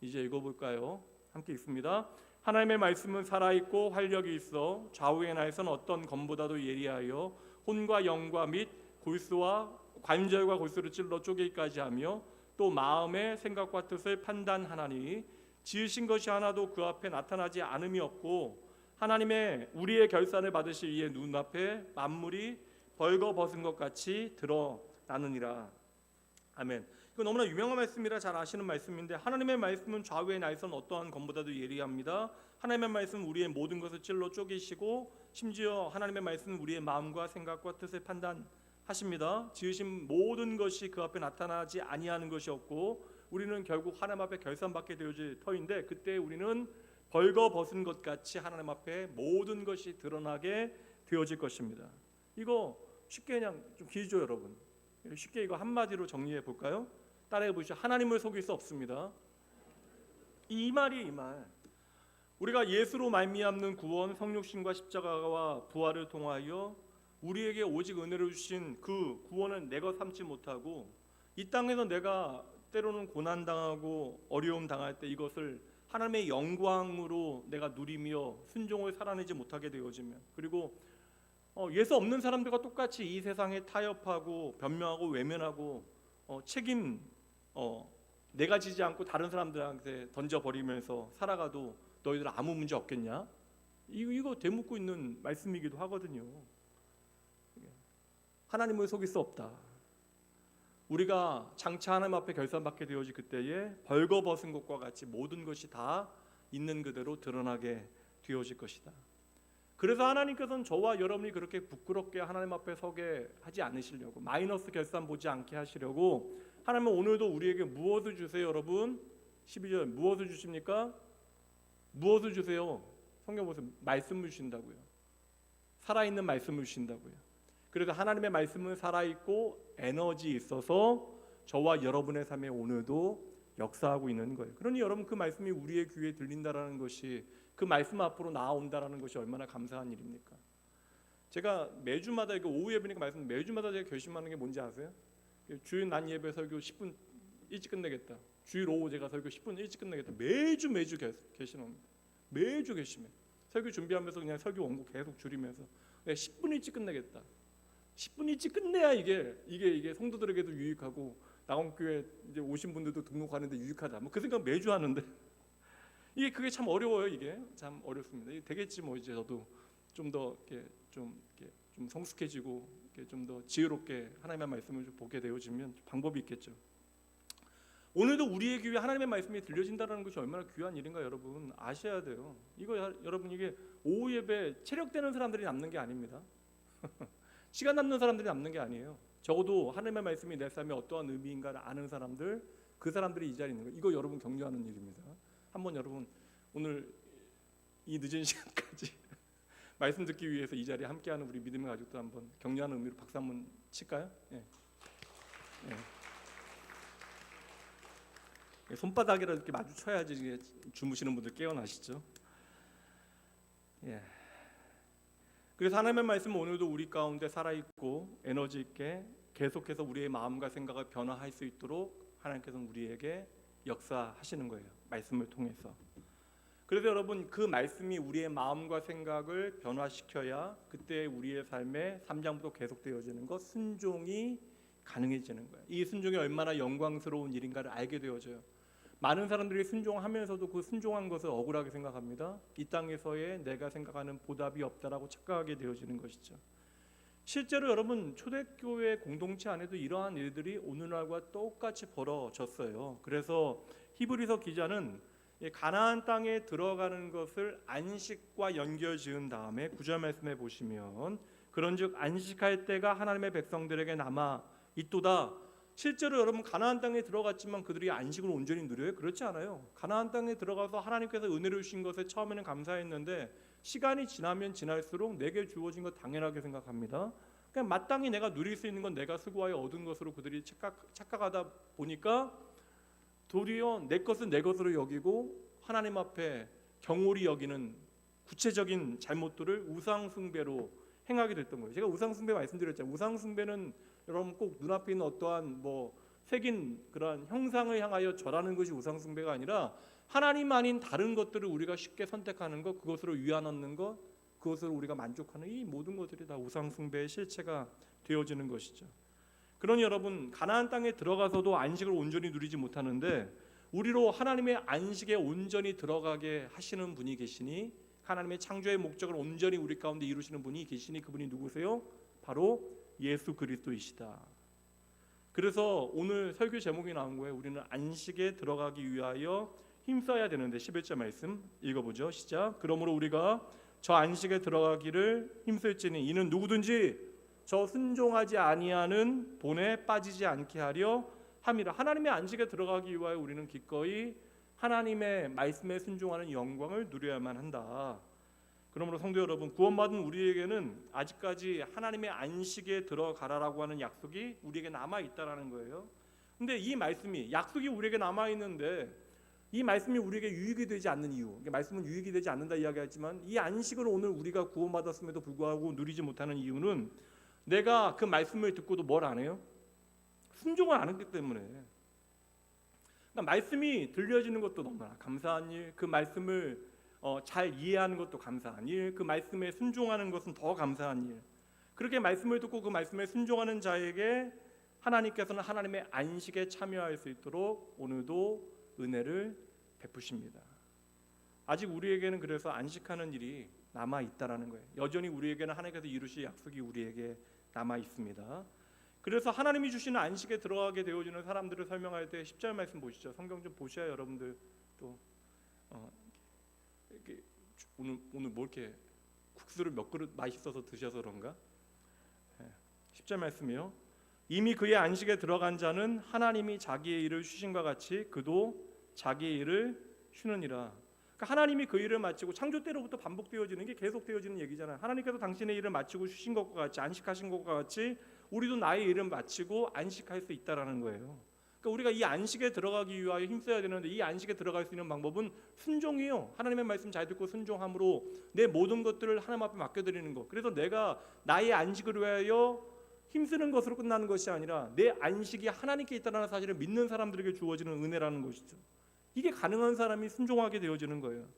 이제 읽어볼까요? 함께 읽습니다. 하나님의 말씀은 살아있고 활력이 있어 좌우의 날선 어떤 검보다도 예리하여 혼과 영과 및 골수와 관절과 골수를 찔러 쪼개기까지 하며 또 마음의 생각과 뜻을 판단하나니 지으신 것이 하나도 그 앞에 나타나지 않음이 없고 하나님의 우리의 결산을 받으실 이의 눈앞에 만물이 벌거벗은 것 같이 드러나느니라. 아멘. 이거 너무나 유명한 말씀이라 잘 아시는 말씀인데, 하나님의 말씀은 좌우의 날선 어떠한 검보다도 예리합니다. 하나님의 말씀은 우리의 모든 것을 찔러 쪼개시고 심지어 하나님의 말씀은 우리의 마음과 생각과 뜻을 판단하십니다. 지으신 모든 것이 그 앞에 나타나지 아니하는 것이 없고 우리는 결국 하나님 앞에 결산받게 되어질 터인데, 그때 우리는 벌거벗은 것 같이 하나님 앞에 모든 것이 드러나게 되어질 것입니다. 이거 쉽게 그냥 좀 길죠 여러분. 쉽게 이거 한마디로 정리해 볼까요? 따라해 보시죠. 하나님을 속일 수 없습니다. 이 말이 이 말. 우리가 예수로 말미암는 구원, 성육신과 십자가와 부활을 통하여 우리에게 오직 은혜를 주신 그 구원을 내가 삼지 못하고 이 땅에서 내가 때로는 고난당하고 어려움 당할 때 이것을 하나님의 영광으로 내가 누리며 순종을 살아내지 못하게 되어지면, 그리고 예수 없는 사람들과 똑같이 이 세상에 타협하고 변명하고 외면하고 책임 내가 지지 않고 다른 사람들한테 던져버리면서 살아가도 너희들 아무 문제 없겠냐? 이거 되묻고 있는 말씀이기도 하거든요. 하나님을 속일 수 없다. 우리가 장차 하나님 앞에 결산받게 되어질 그때에 벌거벗은 것과 같이 모든 것이 다 있는 그대로 드러나게 되어질 것이다. 그래서 하나님께서는 저와 여러분이 그렇게 부끄럽게 하나님 앞에 서게 하지 않으시려고, 마이너스 결산 보지 않게 하시려고 하나님은 오늘도 우리에게 무엇을 주세요 여러분? 12절 무엇을 주십니까? 무엇을 주세요? 성경 보세요. 말씀을 주신다고요. 살아있는 말씀을 주신다고요. 그래서 하나님의 말씀은 살아있고 에너지 있어서 저와 여러분의 삶에 오늘도 역사하고 있는 거예요. 그러니 여러분, 그 말씀이 우리의 귀에 들린다라는 것이, 그 말씀 앞으로 나아온다라는 것이 얼마나 감사한 일입니까? 제가 매주마다 이거 오후 예배니까 매주마다 제가 결심하는 게 뭔지 아세요? 주일 난 예배 설교 10분 일찍 끝내겠다. 주일 오후 제가 설교 10분 일찍 끝내겠다. 매주 계시는 매주 계시면 설교 준비하면서 그냥 설교 원고 계속 줄이면서 10분 일찍 끝내겠다. 10분 일찍 끝내야 이게 성도들에게도 유익하고 나온교회 이제 오신 분들도 등록하는데 유익하다. 뭐 그 생각 매주 하는데 그게 참 어려워요. 이게 참 어렵습니다. 이게 되겠지 뭐 이제 저도 좀 더 좀 성숙해지고 좀 더 지혜롭게 하나님의 말씀을 좀 보게 되어지면 방법이 있겠죠. 오늘도 우리의 귀에 하나님의 말씀이 들려진다는 것이 얼마나 귀한 일인가 여러분 아셔야 돼요. 이거 여러분 이게 오후 예배 체력되는 사람들이 남는 게 아닙니다. 시간 남는 사람들이 남는 게 아니에요. 적어도 하나님의 말씀이 내 삶에 어떠한 의미인가를 아는 사람들, 그 사람들이 이 자리에 있는 거예요. 이거 여러분 격려하는 일입니다. 한번 여러분 오늘 이 늦은 시간까지 말씀 듣기 위해서 이 자리에 함께하는 우리 믿음의 가족들 한번 격려하는 의미로 박수 한번 칠까요? 예. 손바닥이라도 이렇게 마주쳐야지 이게 주무시는 분들 깨어나시죠. 예. 그래서 하나님의 말씀은 오늘도 우리 가운데 살아있고 에너지 있게 계속해서 우리의 마음과 생각을 변화할 수 있도록 하나님께서는 우리에게 역사하시는 거예요. 말씀을 통해서. 그래서 여러분 그 말씀이 우리의 마음과 생각을 변화시켜야 그때 우리의 삶에 3장부터 계속되어지는 것 순종이 가능해지는 거예요. 이 순종이 얼마나 영광스러운 일인가를 알게 되어져요. 많은 사람들이 순종하면서도 그 순종한 것을 억울하게 생각합니다. 이 땅에서의 내가 생각하는 보답이 없다라고 착각하게 되어지는 것이죠. 실제로 여러분 초대교회 공동체 안에도 이러한 일들이 오늘날과 똑같이 벌어졌어요. 그래서 히브리서 기자는 가나안 땅에 들어가는 것을 안식과 연결 지은 다음에 9절 말씀해 보시면 그런즉 안식할 때가 하나님의 백성들에게 남아 있도다. 실제로 여러분 가나안 땅에 들어갔지만 그들이 안식을 온전히 누려요? 그렇지 않아요. 가나안 땅에 들어가서 하나님께서 은혜를 주신 것에 처음에는 감사했는데 시간이 지나면 지날수록 내게 주어진 것 당연하게 생각합니다. 그냥 마땅히 내가 누릴 수 있는 건 내가 수고하여 얻은 것으로 그들이 착각하다 보니까 도리어 내 것은 내 것으로 여기고 하나님 앞에 경홀히 여기는 구체적인 잘못들을 우상숭배로 행하게 됐던 거예요. 제가 우상숭배 말씀드렸잖아요. 우상숭배는 여러분 꼭 눈앞에 있는 어떠한 새긴 그러한 형상을 향하여 절하는 것이 우상숭배가 아니라 하나님 아닌 다른 것들을 우리가 쉽게 선택하는 것, 그것으로 위안 얻는 것, 그것으로 우리가 만족하는 이 모든 것들이 다 우상숭배의 실체가 되어지는 것이죠. 그러니 여러분 가나안 땅에 들어가서도 안식을 온전히 누리지 못하는데 우리로 하나님의 안식에 온전히 들어가게 하시는 분이 계시니 하나님의 창조의 목적을 온전히 우리 가운데 이루시는 분이 계시니 그분이 누구세요? 바로 예수 그리스도이시다. 그래서 오늘 설교 제목이 나온 거예요. 우리는 안식에 들어가기 위하여 힘써야 되는데 11절 말씀 읽어보죠. 시작. 그러므로 우리가 저 안식에 들어가기를 힘쓸지니 이는 누구든지 저 순종하지 아니하는 본에 빠지지 않게 하려 함이라. 하나님의 안식에 들어가기 위하여 우리는 기꺼이 하나님의 말씀에 순종하는 영광을 누려야만 한다. 그러므로 성도 여러분, 구원받은 우리에게는 아직까지 하나님의 안식에 들어가라라고 하는 약속이 우리에게 남아 있다라는 거예요. 근데 이 말씀이 약속이 우리에게 남아 있는데 이 말씀이 우리에게 유익이 되지 않는 이유, 말씀은 유익이 되지 않는다 이야기하지만 이 안식을 오늘 우리가 구원받았음에도 불구하고 누리지 못하는 이유는 내가 그 말씀을 듣고도 뭘 안 해요? 순종을 안 했기 때문에. 그러니까 말씀이 들려지는 것도 너무나 감사한 일, 그 말씀을 잘 이해하는 것도 감사한 일, 그 말씀에 순종하는 것은 더 감사한 일. 그렇게 말씀을 듣고 그 말씀에 순종하는 자에게 하나님께서는 하나님의 안식에 참여할 수 있도록 오늘도 은혜를 베푸십니다. 아직 우리에게는 그래서 안식하는 일이 남아 있다라는 거예요. 여전히 우리에게는 하나님께서 이루실 약속이 우리에게 남아 있습니다. 그래서 하나님이 주시는 안식에 들어가게 되어지는 사람들을 설명할 때 10절 말씀 보시죠. 성경 좀 보셔야 여러분들 또 오늘 뭐 이렇게 국수를 몇 그릇 맛있어서 드셔서 그런가? 10절 말씀이요. 이미 그의 안식에 들어간 자는 하나님이 자기의 일을 쉬신과 같이 그도 자기의 일을 쉬느니라. 그러니까 하나님이 그 일을 마치고 창조 때로부터 반복되어지는 게 계속되어지는 얘기잖아요. 하나님께서 당신의 일을 마치고 쉬신 것과 같이 안식하신 것과 같이 우리도 나의 일을 마치고 안식할 수 있다라는 거예요. 그러니까 우리가 이 안식에 들어가기 위하여 힘써야 되는데 이 안식에 들어갈 수 있는 방법은 순종이에요. 하나님의 말씀 잘 듣고 순종함으로 내 모든 것들을 하나님 앞에 맡겨드리는 것. 그래서 내가 나의 안식을 위하여 힘쓰는 것으로 끝나는 것이 아니라 내 안식이 하나님께 있다는 사실을 믿는 사람들에게 주어지는 은혜라는 것이죠. 이게 가능한 사람이 순종하게 되어지는 거예요.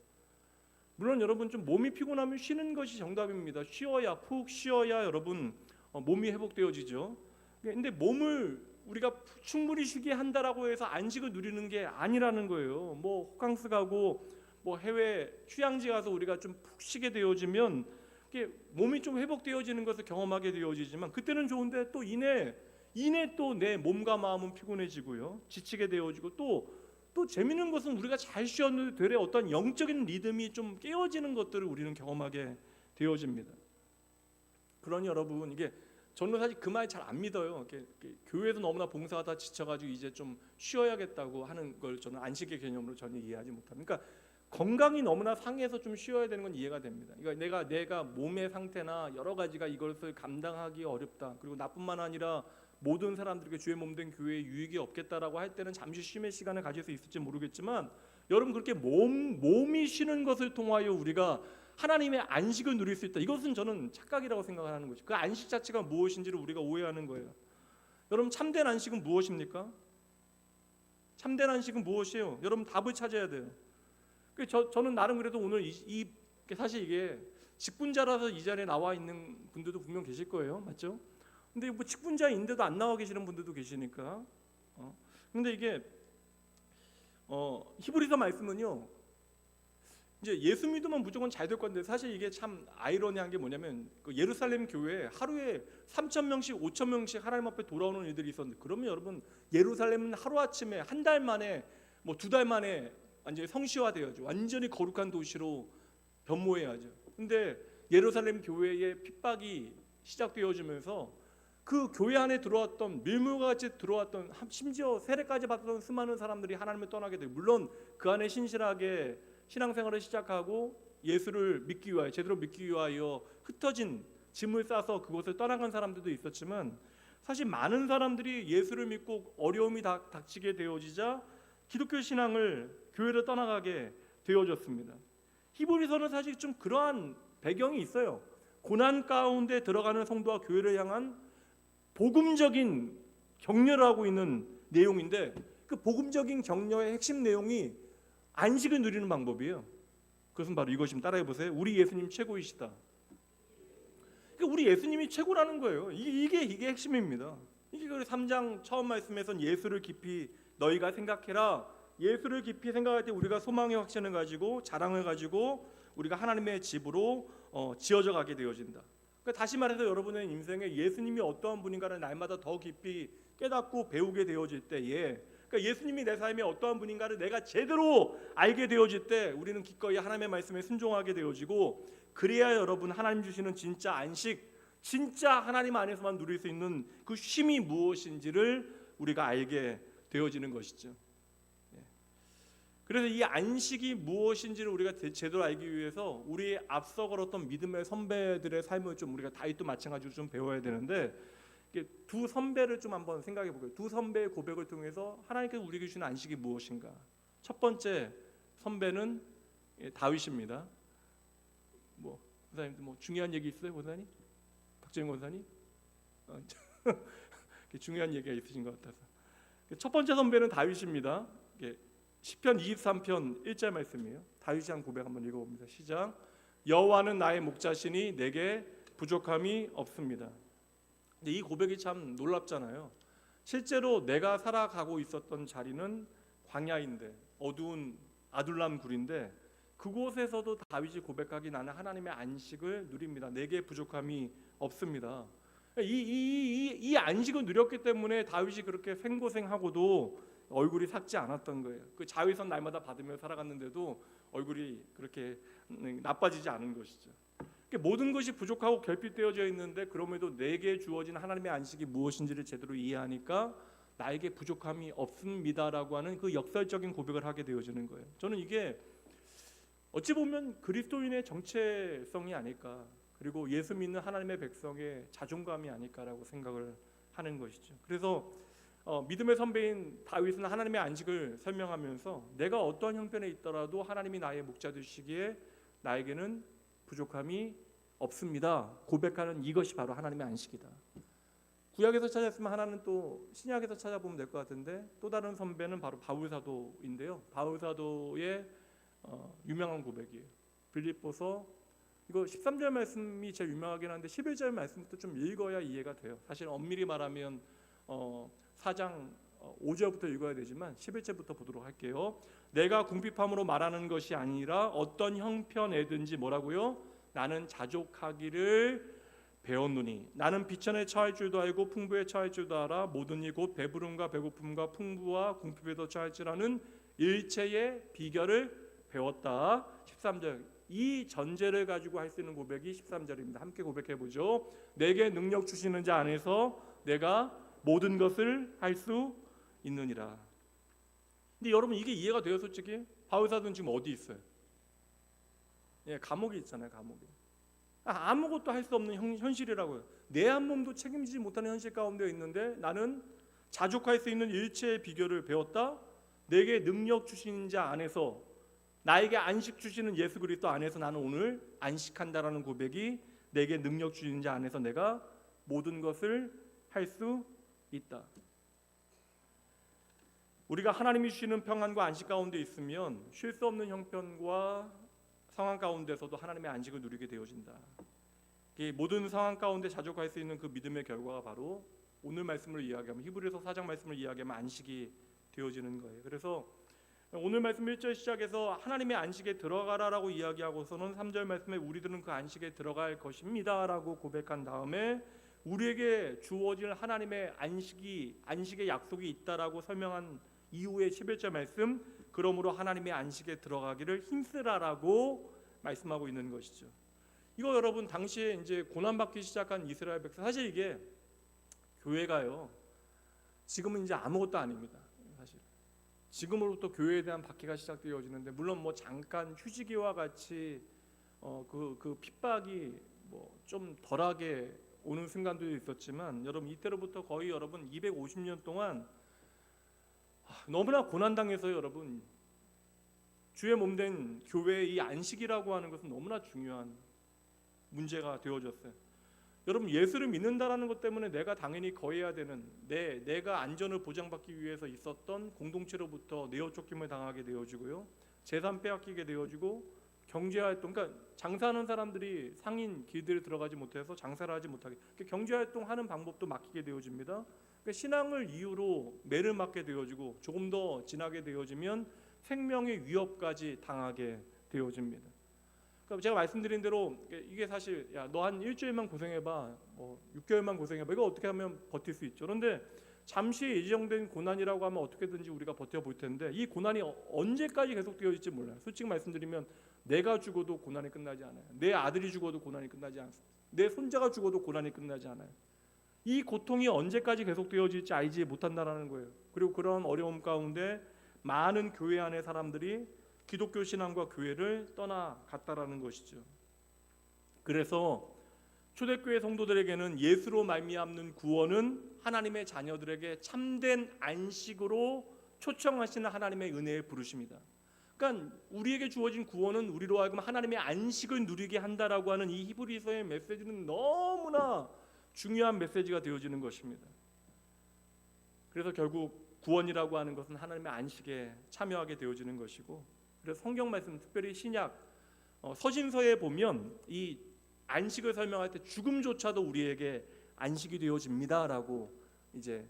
물론 여러분 좀 몸이 피곤하면 쉬는 것이 정답입니다. 쉬어야, 푹 쉬어야 여러분 몸이 회복되어지죠. 근데 몸을 우리가 충분히 쉬게 한다라고 해서 안식을 누리는 게 아니라는 거예요. 뭐 호캉스 가고 뭐 해외 휴양지 가서 우리가 좀 푹 쉬게 되어지면 몸이 좀 회복되어지는 것을 경험하게 되어지지만 그때는 좋은데 또 이내 또 내 몸과 마음은 피곤해지고요, 지치게 되어지고 또 재미있는 것은 우리가 잘 쉬었는데 되레 어떤 영적인 리듬이 좀 깨어지는 것들을 우리는 경험하게 되어집니다. 그러니 여러분 이게 저는 사실 그 말 잘 안 믿어요. 교회에서 너무나 봉사하다 지쳐가지고 이제 좀 쉬어야겠다고 하는 걸 저는 안식의 개념으로 전혀 이해하지 못합니다. 그러니까 건강이 너무나 상해서 좀 쉬어야 되는 건 이해가 됩니다. 그러니까 내가 몸의 상태나 여러 가지가 이것을 감당하기 어렵다. 그리고 나뿐만 아니라 모든 사람들에게 주의 몸된 교회에 유익이 없겠다라고 할 때는 잠시 쉼의 시간을 가질 수 있을지 모르겠지만 여러분 그렇게 몸이 쉬는 것을 통하여 우리가 하나님의 안식을 누릴 수 있다. 이것은 저는 착각이라고 생각하는 거죠. 그 안식 자체가 무엇인지를 우리가 오해하는 거예요. 여러분 참된 안식은 무엇입니까? 참된 안식은 무엇이에요? 여러분 답을 찾아야 돼요. 저는 나름 그래도 오늘 사실 이게 직분자라서 이 자리에 나와 있는 분들도 분명 계실 거예요, 맞죠? 근데 뭐 직분자인데도 안 나와 계시는 분들도 계시니까. 근데 이게 히브리서 말씀은요, 이제 예수 믿으면 무조건 잘 될 건데 사실 이게 참 아이러니한 게 뭐냐면 그 예루살렘 교회에 하루에 3,000명씩 5,000명씩 하나님 앞에 돌아오는 일들이 있었는데 그러면 여러분 예루살렘은 하루아침에 한 달 만에 뭐 2달 만에 완전히 성시화되어죠. 완전히 거룩한 도시로 변모해야죠. 근데 예루살렘 교회의 핍박이 시작되어지면서 그 교회 안에 들어왔던 밀물같이 들어왔던 심지어 세례까지 받았던 수많은 사람들이 하나님을 떠나게 되고 물론 그 안에 신실하게 신앙생활을 시작하고 예수를 믿기 위하여 제대로 믿기 위하여 흩어진 짐을 싸서 그곳을 떠나간 사람들도 있었지만 사실 많은 사람들이 예수를 믿고 어려움이 닥치게 되어지자 기독교 신앙을 교회를 떠나가게 되어졌습니다. 히브리서는 사실 좀 그러한 배경이 있어요. 고난 가운데 들어가는 성도와 교회를 향한 복음적인 격려를 하고 있는 내용인데 그 복음적인 격려의 핵심 내용이 안식을 누리는 방법이에요. 그것은 바로 이것입니다. 따라해 보세요. 우리 예수님 최고이시다. 그러니까 우리 예수님이 최고라는 거예요. 이게 핵심입니다. 이게 그 3장 처음 말씀에선 예수를 깊이 너희가 생각해라. 예수를 깊이 생각할 때 우리가 소망의 확신을 가지고 자랑을 가지고 우리가 하나님의 집으로 지어져 가게 되어진다. 그러니까 다시 말해서 여러분의 인생에 예수님이 어떠한 분인가를 날마다 더 깊이 깨닫고 배우게 되어질 때에 그러니까 예수님이 내 삶에 어떠한 분인가를 내가 제대로 알게 되어질 때 우리는 기꺼이 하나님의 말씀에 순종하게 되어지고 그래야 여러분 하나님 주시는 진짜 안식 진짜 하나님 안에서만 누릴 수 있는 그 쉼이 무엇인지를 우리가 알게 되어지는 것이죠. 그래서 이 안식이 무엇인지를 우리가 제대로 알기 위해서 우리 앞서 걸었던 믿음의 선배들의 삶을 좀 우리가 다윗도 마찬가지로 좀 배워야 되는데 두 선배를 좀 한번 생각해 볼게요. 두 선배의 고백을 통해서 하나님께서 우리에게 주시는 안식이 무엇인가? 첫 번째 선배는 다윗입니다. 뭐 권사님 뭐 중요한 얘기 있어요, 권사님? 박재영 권사님? 중요한 얘기가 있으신 것 같아서. 첫 번째 선배는 다윗입니다. 시편 23편 1절 말씀이에요. 다윗이 한 고백 한번 읽어봅니다. 시작. 여호와는 나의 목자시니 내게 부족함이 없습니다. 근데 이 고백이 참 놀랍잖아요. 실제로 내가 살아가고 있었던 자리는 광야인데 어두운 아둘람 굴인데 그곳에서도 다윗이 고백하기 나는 하나님의 안식을 누립니다. 내게 부족함이 없습니다. 이 안식을 누렸기 때문에 다윗이 그렇게 생고생하고도 얼굴이 삭지 않았던 거예요. 그 자위선 날마다 받으며 살아갔는데도 얼굴이 그렇게 나빠지지 않은 것이죠. 모든 것이 부족하고 결핍되어져 있는데 그럼에도 내게 주어진 하나님의 안식이 무엇인지를 제대로 이해하니까 나에게 부족함이 없습니다라고 하는 그 역설적인 고백을 하게 되어지는 거예요. 저는 이게 어찌 보면 그리스도인의 정체성이 아닐까, 그리고 예수 믿는 하나님의 백성의 자존감이 아닐까라고 생각을 하는 것이죠. 그래서 믿음의 선배인 다윗은 하나님의 안식을 설명하면서 내가 어떠한 형편에 있더라도 하나님이 나의 목자 되시기에 나에게는 부족함이 없습니다. 고백하는 이것이 바로 하나님의 안식이다. 구약에서 찾았으면 하나는 또 신약에서 찾아보면 될 것 같은데, 또 다른 선배는 바로 바울 사도인데요. 바울 사도의 유명한 고백이에요. 빌립보서 이거 13절 말씀이 제일 유명하긴 한데 11절 말씀부터 좀 읽어야 이해가 돼요. 사실 엄밀히 말하면 4장 5절부터 읽어야 되지만 11절부터 보도록 할게요. 내가 궁핍함으로 말하는 것이 아니라 어떤 형편에든지 뭐라고요? 나는 자족하기를 배웠노니 나는 비천에 처할 줄도 알고 풍부에 처할 줄도 알아. 모든 일 곧 배부름과 배고픔과 풍부와 궁핍에도 처할 줄 아는 일체의 비결을 배웠다. 13절 이 전제를 가지고 할 수 있는 고백이 13절입니다. 함께 고백해 보죠. 내게 능력 주시는 자 안에서 내가 모든 것을 할 수 있느니라. 근데 여러분 이게 이해가 돼요? 솔직히 바울 사도는 지금 어디 있어요? 예, 감옥에 있잖아요. 감옥에. 아무것도 할 수 없는 현실이라고요. 내 한 몸도 책임지지 못하는 현실 가운데 있는데 나는 자족할 수 있는 일체의 비결을 배웠다. 내게 능력 주시는 자 안에서, 나에게 안식 주시는 예수 그리스도 안에서 나는 오늘 안식한다라는 고백이, 내게 능력 주시는 자 안에서 내가 모든 것을 할 수 있다. 우리가 하나님이 주시는 평안과 안식 가운데 있으면 쉴 수 없는 형편과 상황 가운데서도 하나님의 안식을 누리게 되어진다. 모든 상황 가운데 자족할 수 있는 그 믿음의 결과가 바로 오늘 말씀을 이야기하면, 히브리서 4장 말씀을 이야기하면 안식이 되어지는 거예요. 그래서 오늘 말씀 1절 시작에서 하나님의 안식에 들어가라라고 이야기하고서는 3절 말씀에 우리들은 그 안식에 들어갈 것입니다라고 고백한 다음에 우리에게 주어질 하나님의 안식의 약속이 있다라고 설명한 이후의 11절 말씀, 그러므로 하나님의 안식에 들어가기를 힘쓰라라고 말씀하고 있는 것이죠. 이거 여러분 당시에 이제 고난받기 시작한 이스라엘 백성, 사실 이게 교회가요 지금은 이제 아무것도 아닙니다. 사실 지금으로부터 교회에 대한 박해가 시작되어지는데, 물론 뭐 잠깐 휴지기와 같이 그 핍박이 뭐 좀 덜하게 오는 순간도 있었지만, 여러분 이때로부터 거의 여러분 250년 동안 너무나 고난당해서 여러분 주의 몸된 교회의 이 안식이라고 하는 것은 너무나 중요한 문제가 되어졌어요. 여러분 예수를 믿는다라는 것 때문에 내가 당연히 거해야 되는, 내가 안전을 보장받기 위해서 있었던 공동체로부터 내어쫓김을 당하게 되어지고요, 재산 빼앗기게 되어지고, 경제활동, 그러니까 장사하는 사람들이 상인 길들에 들어가지 못해서 장사를 하지 못하게, 경제활동하는 방법도 막히게 되어집니다. 그러니까 신앙을 이유로 매를 맞게 되어지고, 조금 더 지나게 되어지면 생명의 위협까지 당하게 되어집니다. 그러니까 제가 말씀드린 대로 이게 사실 너 한 일주일만 고생해봐, 6개월만 고생해봐, 이거 어떻게 하면 버틸 수 있죠. 그런데 잠시 예정된 고난이라고 하면 어떻게든지 우리가 버텨볼 텐데, 이 고난이 언제까지 계속되어질지 몰라요. 솔직히 말씀드리면 내가 죽어도 고난이 끝나지 않아요. 내 아들이 죽어도 고난이 끝나지 않습니다. 내 손자가 죽어도 고난이 끝나지 않아요. 이 고통이 언제까지 계속되어질지 알지 못한다라는 거예요. 그리고 그런 어려움 가운데 많은 교회 안의 사람들이 기독교 신앙과 교회를 떠나갔다라는 것이죠. 그래서 초대교회 성도들에게는 예수로 말미암는 구원은 하나님의 자녀들에게 참된 안식으로 초청하시는 하나님의 은혜의 부르심이다. 그러니까 우리에게 주어진 구원은 우리로 하여금 하나님의 안식을 누리게 한다라고 하는 이 히브리서의 메시지는 너무나 중요한 메시지가 되어지는 것입니다. 그래서 결국 구원이라고 하는 것은 하나님의 안식에 참여하게 되어지는 것이고, 그래서 성경 말씀, 특별히 신약 서신서에 보면 이 안식을 설명할 때 죽음조차도 우리에게 안식이 되어집니다라고 이제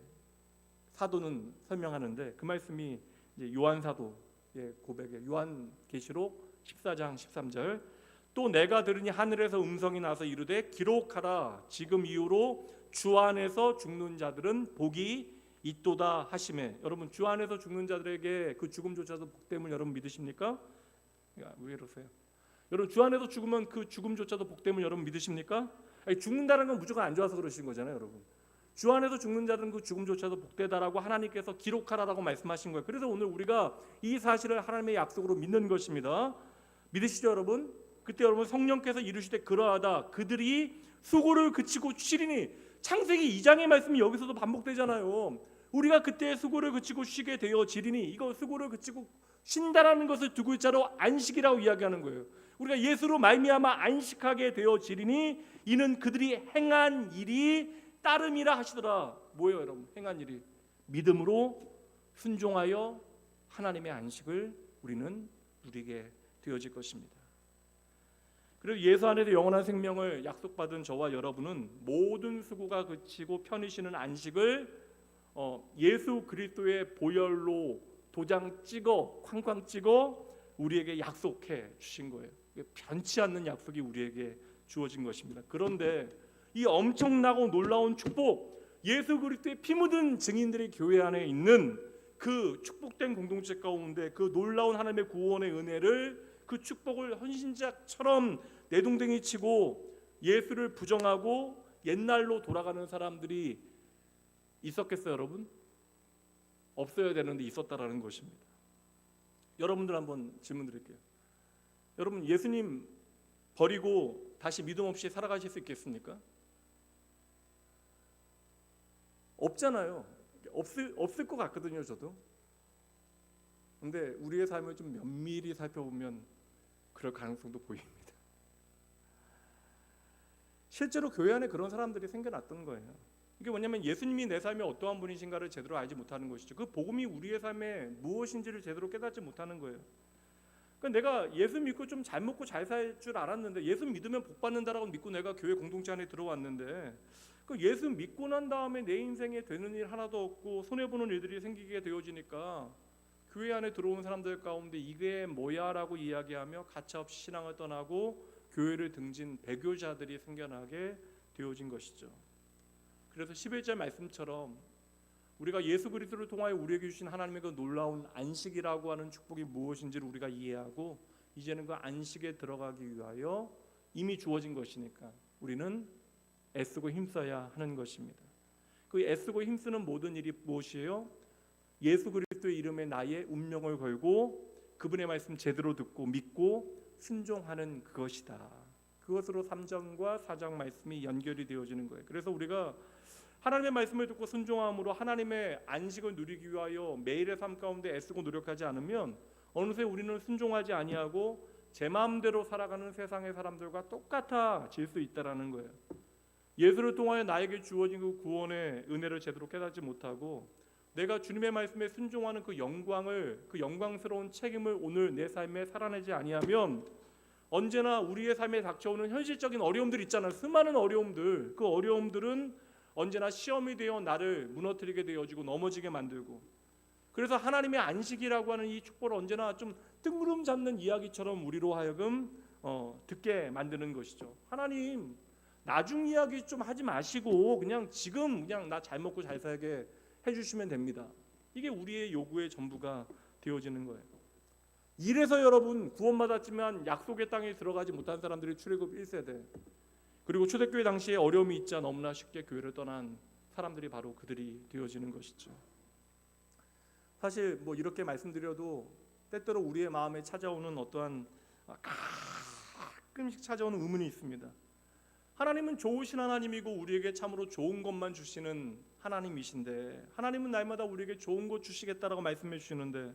사도는 설명하는데, 그 말씀이 이제 요한 사도의 고백에 요한계시록 14장 13절, 또 내가 들으니 하늘에서 음성이 나서 이르되 기록하라, 지금 이후로 주 안에서 죽는 자들은 복이 있도다 하시매. 여러분 주 안에서 죽는 자들에게 그 죽음조차도 복됨을 여러분 믿으십니까? 왜 이러세요? 여러분 주 안에서 죽으면 그 죽음조차도 복됨을 여러분 믿으십니까? 아니, 죽는다는 건 무조건 안 좋아서 그러신 거잖아요, 여러분. 주 안에서 죽는 자들은 그 죽음조차도 복되다라고 하나님께서 기록하라라고 말씀하신 거예요. 그래서 오늘 우리가 이 사실을 하나님의 약속으로 믿는 것입니다. 믿으시죠, 여러분? 그때 여러분 성령께서 이르시되 그러하다 그들이 수고를 그치고 쉬리니, 창세기 2장의 말씀이 여기서도 반복되잖아요. 우리가 그때 수고를 그치고 쉬게 되어지리니, 이거 수고를 그치고 쉰다라는 것을 두 글자로 안식이라고 이야기하는 거예요. 우리가 예수로 말미암아 안식하게 되어지리니 이는 그들이 행한 일이 따름이라 하시더라. 뭐예요, 여러분? 행한 일이 믿음으로 순종하여 하나님의 안식을 우리는 누리게 되어질 것입니다. 그리고 예수 안에서 영원한 생명을 약속받은 저와 여러분은 모든 수고가 그치고 편히 쉬는 안식을 예수 그리스도의 보혈로 도장 찍어 쾅쾅 찍어 우리에게 약속해 주신 거예요. 변치 않는 약속이 우리에게 주어진 것입니다. 그런데 이 엄청나고 놀라운 축복, 예수 그리스도의 피 묻은 증인들이 교회 안에 있는 그 축복된 공동체 가운데 그 놀라운 하나님의 구원의 은혜를, 그 축복을 헌신자처럼 내동댕이 치고 예수를 부정하고 옛날로 돌아가는 사람들이 있었겠어요, 여러분? 없어야 되는데 있었다라는 것입니다. 여러분들 한번 질문 드릴게요. 여러분, 예수님 버리고 다시 믿음 없이 살아가실 수 있겠습니까? 없잖아요. 없을 것 같거든요, 저도. 근데 우리의 삶을 좀 면밀히 살펴보면 그럴 가능성도 보입니다. 실제로 교회 안에 그런 사람들이 생겨났던 거예요. 이게 뭐냐면 예수님이 내 삶에 어떠한 분이신가를 제대로 알지 못하는 것이죠. 그 복음이 우리의 삶에 무엇인지를 제대로 깨닫지 못하는 거예요. 그러니까 내가 예수 믿고 좀 잘 먹고 잘 살 줄 알았는데, 예수 믿으면 복 받는다라고 믿고 내가 교회 공동체 안에 들어왔는데, 그 예수 믿고 난 다음에 내 인생에 되는 일 하나도 없고 손해보는 일들이 생기게 되어지니까 교회 안에 들어온 사람들 가운데 이게 뭐야라고 이야기하며 가차없이 신앙을 떠나고 교회를 등진 배교자들이 생겨나게 되어진 것이죠. 그래서 11절 말씀처럼 우리가 예수 그리스도를 통하여 우리에게 주신 하나님의 그 놀라운 안식이라고 하는 축복이 무엇인지를 우리가 이해하고 이제는 그 안식에 들어가기 위하여 이미 주어진 것이니까 우리는 애쓰고 힘써야 하는 것입니다. 그 애쓰고 힘쓰는 모든 일이 무엇이에요? 예수 그리스도의 이름에 나의 운명을 걸고 그분의 말씀 제대로 듣고 믿고 순종하는 그것이다. 그것으로 3장과 4장 말씀이 연결이 되어지는 거예요. 그래서 우리가 하나님의 말씀을 듣고 순종함으로 하나님의 안식을 누리기 위하여 매일의 삶 가운데 애쓰고 노력하지 않으면 어느새 우리는 순종하지 아니하고 제 마음대로 살아가는 세상의 사람들과 똑같아질 수 있다라는 거예요. 예수를 통하여 나에게 주어진 그 구원의 은혜를 제대로 깨닫지 못하고 내가 주님의 말씀에 순종하는 그 영광을, 그 영광스러운 책임을 오늘 내 삶에 살아내지 아니하면 언제나 우리의 삶에 닥쳐오는 현실적인 어려움들 있잖아요. 수많은 어려움들, 그 어려움들은 언제나 시험이 되어 나를 무너뜨리게 되어지고 넘어지게 만들고, 그래서 하나님의 안식이라고 하는 이 축복을 언제나 좀 뜬구름 잡는 이야기처럼 우리로 하여금 듣게 만드는 것이죠. 하나님 나중 이야기 좀 하지 마시고 그냥 지금 그냥 나 잘 먹고 잘 살게 해주시면 됩니다. 이게 우리의 요구의 전부가 되어지는 거예요. 이래서 여러분 구원받았지만 약속의 땅에 들어가지 못한 사람들이 출애굽 1세대, 그리고 초대교회 당시에 어려움이 있자 너무나 쉽게 교회를 떠난 사람들이 바로 그들이 되어지는 것이죠. 사실 뭐 이렇게 말씀드려도 때때로 우리의 마음에 찾아오는 어떠한 가끔씩 찾아오는 의문이 있습니다. 하나님은 좋으신 하나님이고 우리에게 참으로 좋은 것만 주시는 하나님이신데, 하나님은 날마다 우리에게 좋은 것 주시겠다라고 말씀해 주시는데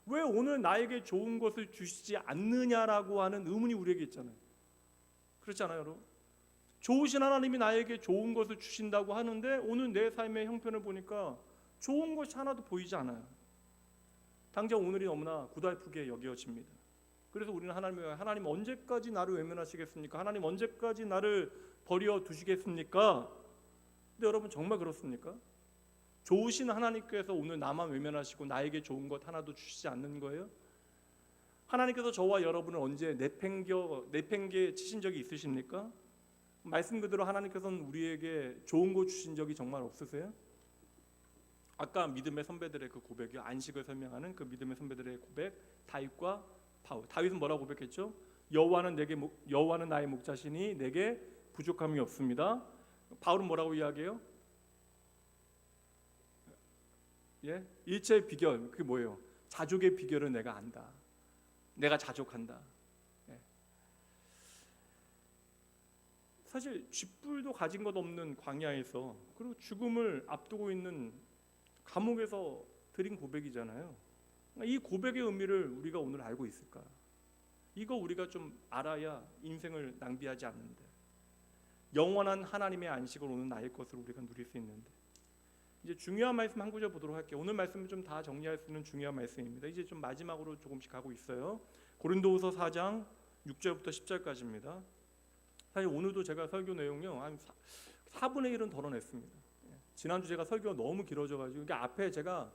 왜 오늘 나에게 좋은 것을 주시지 않느냐라고 하는 의문이 우리에게 있잖아요. 그렇지 않아요, 여러분? 좋으신 하나님이 나에게 좋은 것을 주신다고 하는데 오늘 내 삶의 형편을 보니까 좋은 것이 하나도 보이지 않아요. 당장 오늘이 너무나 고달프게 여겨집니다. 그래서 우리는 하나님 언제까지 나를 외면하시겠습니까? 하나님 언제까지 나를 버려 두시겠습니까? 근데 여러분 정말 그렇습니까? 좋으신 하나님께서 오늘 나만 외면하시고 나에게 좋은 것 하나도 주시지 않는 거예요? 하나님께서 저와 여러분을 언제 내팽개 치신 적이 있으십니까? 말씀 그대로 하나님께서는 우리에게 좋은 것 주신 적이 정말 없으세요? 아까 믿음의 선배들의 그 고백이 안식을 설명하는 그 믿음의 선배들의 고백, 다윗과 바울. 다윗은 뭐라고 고백했죠? 여호와는 나의 목자시니 내게 부족함이 없습니다. 바울은 뭐라고 이야기해요? 예? 일체의 비결, 그게 뭐예요? 자족의 비결을 내가 안다. 내가 자족한다. 예. 사실 쥐뿔도 가진 것 없는 광야에서, 그리고 죽음을 앞두고 있는 감옥에서 드린 고백이잖아요. 이 고백의 의미를 우리가 오늘 알고 있을까? 이거 우리가 좀 알아야 인생을 낭비하지 않는데. 영원한 하나님의 안식을 오늘 나의 것으로 우리가 누릴 수 있는데, 이제 중요한 말씀 한 구절 보도록 할게요. 오늘 말씀은 좀 다 정리할 수 있는 중요한 말씀입니다. 이제 좀 마지막으로 조금씩 가고 있어요. 고린도후서 4장 6절부터 10절까지입니다. 사실 오늘도 제가 설교 내용요 한 4분의 1은 덜어냈습니다. 지난주 제가 설교가 너무 길어져가지고 이게 앞에 제가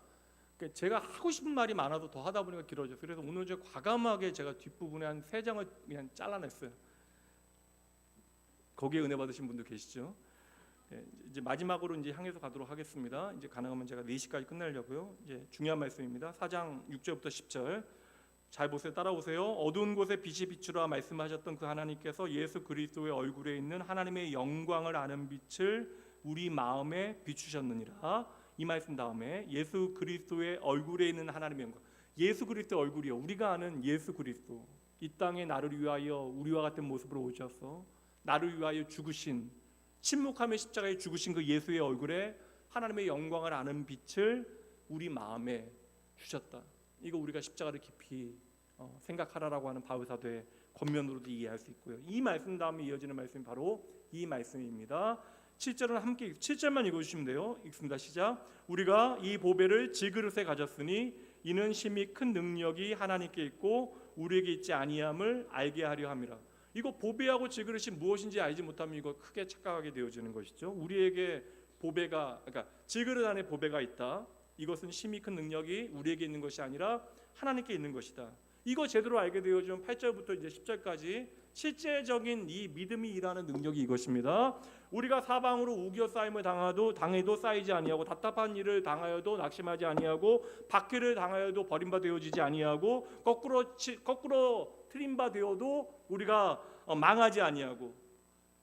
하고 싶은 말이 많아도 더 하다 보니까 길어졌어요. 그래서 오늘 제가 과감하게 제가 뒷부분에 한 3장을 그냥 잘라냈어요. 거기에 은혜 받으신 분들 계시죠? 이제 마지막으로 이제 향해서 가도록 하겠습니다. 이제 가능하면 제가 4시까지 끝내려고요. 이제 중요한 말씀입니다. 4장 6절부터 10절. 잘 보세요. 따라오세요. 어두운 곳에 빛이 비추라 말씀하셨던 그 하나님께서 예수 그리스도의 얼굴에 있는 하나님의 영광을 아는 빛을 우리 마음에 비추셨느니라. 이 말씀 다음에 예수 그리스도의 얼굴에 있는 하나님의 영광. 예수 그리스도의 얼굴이요. 우리가 아는 예수 그리스도. 이 땅에 나를 위하여 우리와 같은 모습으로 오셔서 나를 위하여 죽으신, 침묵하며 십자가에 죽으신 그 예수의 얼굴에 하나님의 영광을 아는 빛을 우리 마음에 주셨다. 이거 우리가 십자가를 깊이 생각하라라고 하는 바울 사도의 권면으로도 이해할 수 있고요. 이 말씀 다음에 이어지는 말씀이 바로 이 말씀입니다. 7절은 함께 7절만 읽어주시면 돼요. 읽습니다. 시작. 우리가 이 보배를 질그릇에 가졌으니 이는 심히 큰 능력이 하나님께 있고 우리에게 있지 아니함을 알게 하려 함이라. 이거 보배하고 질그릇이 무엇인지 알지 못하면 이거 크게 착각하게 되어지는 것이죠. 우리에게 보배가, 그러니까 질그릇 안에 보배가 있다. 이것은 심히 큰 능력이 우리에게 있는 것이 아니라 하나님께 있는 것이다. 이거 제대로 알게 되어지면 8절부터 이제 10절까지 실제적인 이 믿음이 일하는 능력이 이것입니다. 우리가 사방으로 우겨싸임을 당해도 쌓이지 아니하고 답답한 일을 당하여도 낙심하지 아니하고 박해를 당하여도 버림받아지지 아니하고 거꾸로 트림바 되어도 우리가 망하지 아니하고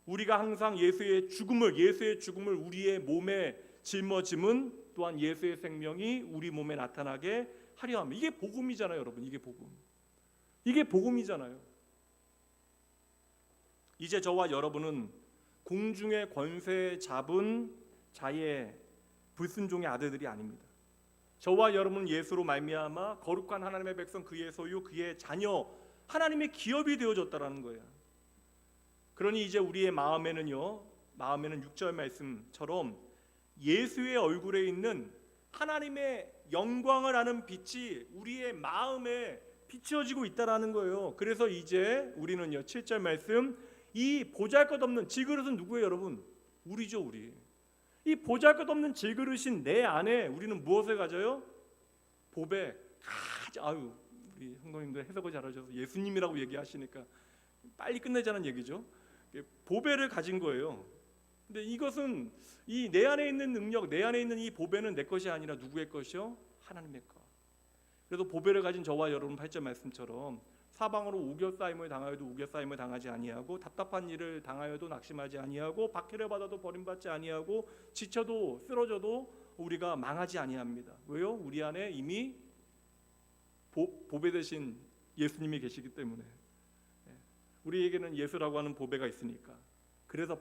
우리가 항상 예수의 죽음을 우리의 몸에 짊어짐은 또한 예수의 생명이 우리 몸에 나타나게 하려 합니다. 이게 복음이잖아요, 여러분. 이게 복음이잖아요. 이제 저와 여러분은 공중의 권세 잡은 자의 불순종의 아들들이 아닙니다. 저와 여러분은 예수로 말미암아 거룩한 하나님의 백성, 그의 소유, 그의 자녀, 하나님의 기업이 되어졌다라는 거예요. 그러니 이제 우리의 마음에는 6절 말씀처럼 예수의 얼굴에 있는 하나님의 영광을 아는 빛이 우리의 마음에 비추어지고 있다라는 거예요. 그래서 이제 우리는요 7절 말씀, 이 보잘것없는 질그릇은 누구예요, 여러분? 우리죠, 우리. 이 보잘것없는 질그릇인 내 안에 우리는 무엇을 가져요? 보배. 아유, 우리 성도님들 해석을 잘하셔서 예수님이라고 얘기하시니까 빨리 끝내자는 얘기죠. 보배를 가진 거예요. 근데 이것은 이 내 안에 있는 능력, 내 안에 있는 이 보배는 내 것이 아니라 누구의 것이요? 하나님의 것. 그래서 보배를 가진 저와 여러분 8절 말씀처럼 사방으로 우겨싸임을 당하여도 우겨싸임을 당하지 아니하고 답답한 일을 당하여도 낙심하지 아니하고 박해를 받아도 버림받지 아니하고 지쳐도 쓰러져도 우리가 망하지 아니합니다. 왜요? 우리 안에 이미 보배 대신 예수님이 계시기 때문에. 우리에게는 예수라고 하는 보배가 있으니까. 그래서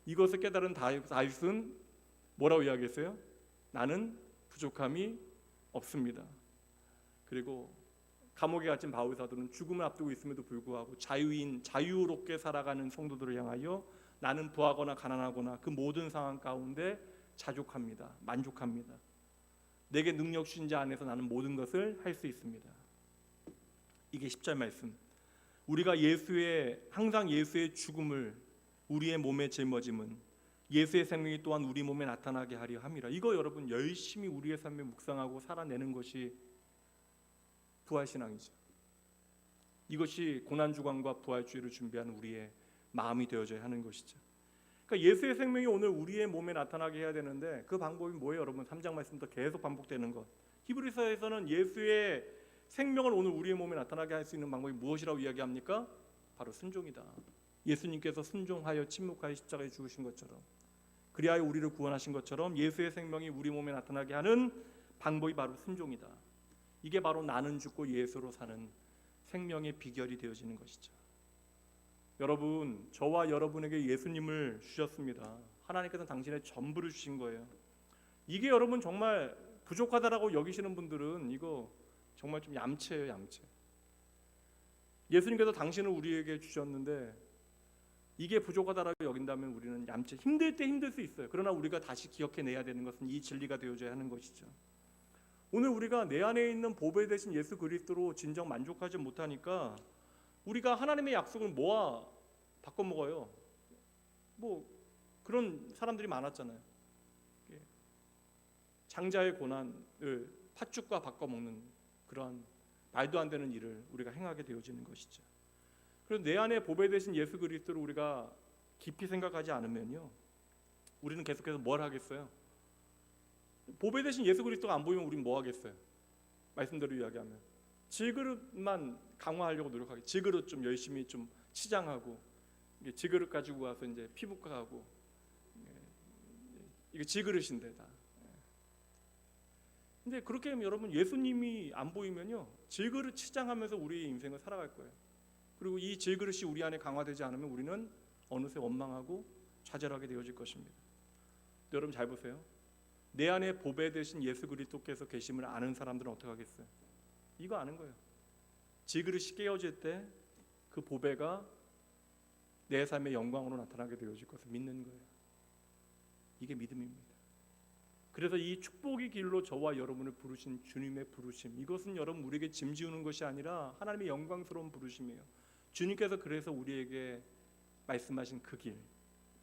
이것을 깨달은 다윗은 뭐라고 이야기했어요? 나는 부족함이 없습니다. 그리고 감옥에 갇힌 바울 사도는 죽음을 앞두고 있음에도 불구하고 자유롭게 살아가는 성도들을 향하여 나는 부하거나 가난하거나 그 모든 상황 가운데 자족합니다. 만족합니다. 내게 능력 주신 자 안에서 나는 모든 것을 할 수 있습니다. 이게 10절 말씀. 우리가 항상 예수의 죽음을 우리의 몸에 짊어짐은 예수의 생명이 또한 우리 몸에 나타나게 하려 함이라. 이거 여러분 열심히 우리의 삶에 묵상하고 살아내는 것이 부활신앙이죠. 이것이 고난주간과 부활주의를 준비하는 우리의 마음이 되어져야 하는 것이죠. 그러니까 예수의 생명이 오늘 우리의 몸에 나타나게 해야 되는데 그 방법이 뭐예요, 여러분? 3장 말씀부터 계속 반복되는 것. 히브리서에서는 예수의 생명을 오늘 우리의 몸에 나타나게 할 수 있는 방법이 무엇이라고 이야기합니까? 바로 순종이다. 예수님께서 순종하여 침묵하여 십자가에 죽으신 것처럼, 그리하여 우리를 구원하신 것처럼 예수의 생명이 우리 몸에 나타나게 하는 방법이 바로 순종이다. 이게 바로 나는 죽고 예수로 사는 생명의 비결이 되어지는 것이죠. 여러분, 저와 여러분에게 예수님을 주셨습니다. 하나님께서는 당신의 전부를 주신 거예요. 이게 여러분 정말 부족하다라고 여기시는 분들은 이거 정말 좀 얌체예요, 얌체. 예수님께서 당신을 우리에게 주셨는데 이게 부족하다라고 여긴다면 우리는 얌체 힘들 때 힘들 수 있어요. 그러나 우리가 다시 기억해내야 되는 것은 이 진리가 되어줘야 하는 것이죠. 오늘 우리가 내 안에 있는 보배 되신 예수 그리스도로 진정 만족하지 못하니까 우리가 하나님의 약속을 모아 바꿔 먹어요. 뭐 그런 사람들이 많았잖아요. 장자의 고난을 팥죽과 바꿔 먹는 그러한 말도 안 되는 일을 우리가 행하게 되어지는 것이죠. 그래서 내 안에 보배 되신 예수 그리스도를 우리가 깊이 생각하지 않으면요, 우리는 계속해서 뭘 하겠어요? 보배 되신 예수 그리스도가 안 보이면 우리는 뭐 하겠어요? 말씀대로 이야기하면 질그릇만 강화하려고 노력하게, 질그릇 좀 열심히 좀 치장하고, 질그릇 가지고 와서 이제 피부과하고, 이게 질그릇인데 다. 근데 그렇게 하면 여러분 예수님이 안 보이면요, 질그릇 치장하면서 우리의 인생을 살아갈 거예요. 그리고 이 질그릇이 우리 안에 강화되지 않으면 우리는 어느새 원망하고 좌절하게 되어질 것입니다. 여러분 잘 보세요. 내 안에 보배 되신 예수 그리스도께서 계심을 아는 사람들은 어떻게 하겠어요? 이거 아는 거예요. 질그릇이 깨어질 때 그 보배가 내 삶의 영광으로 나타나게 되어질 것을 믿는 거예요. 이게 믿음입니다. 그래서 이 축복의 길로 저와 여러분을 부르신 주님의 부르심, 이것은 여러분 우리에게 짐지우는 것이 아니라 하나님의 영광스러운 부르심이에요. 주님께서 그래서 우리에게 말씀하신 그 길,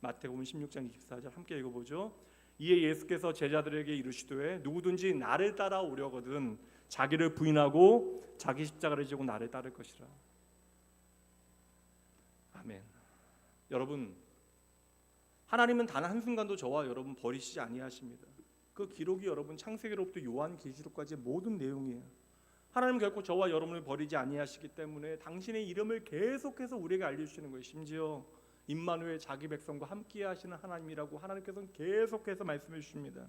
마태복음 16장 24절 함께 읽어보죠. 이에 예수께서 제자들에게 이르시되 누구든지 나를 따라오려거든 자기를 부인하고 자기 십자가를 지고 나를 따를 것이라. 아멘. 여러분, 하나님은 단 한순간도 저와 여러분 버리시지 아니하십니다. 그 기록이 여러분 창세기로부터 요한계시록까지 모든 내용이에요. 하나님 결코 저와 여러분을 버리지 아니하시기 때문에 당신의 이름을 계속해서 우리에게 알려주시는 거예요. 심지어 임마누엘 자기 백성과 함께 하시는 하나님이라고 하나님께서는 계속해서 말씀해 주십니다.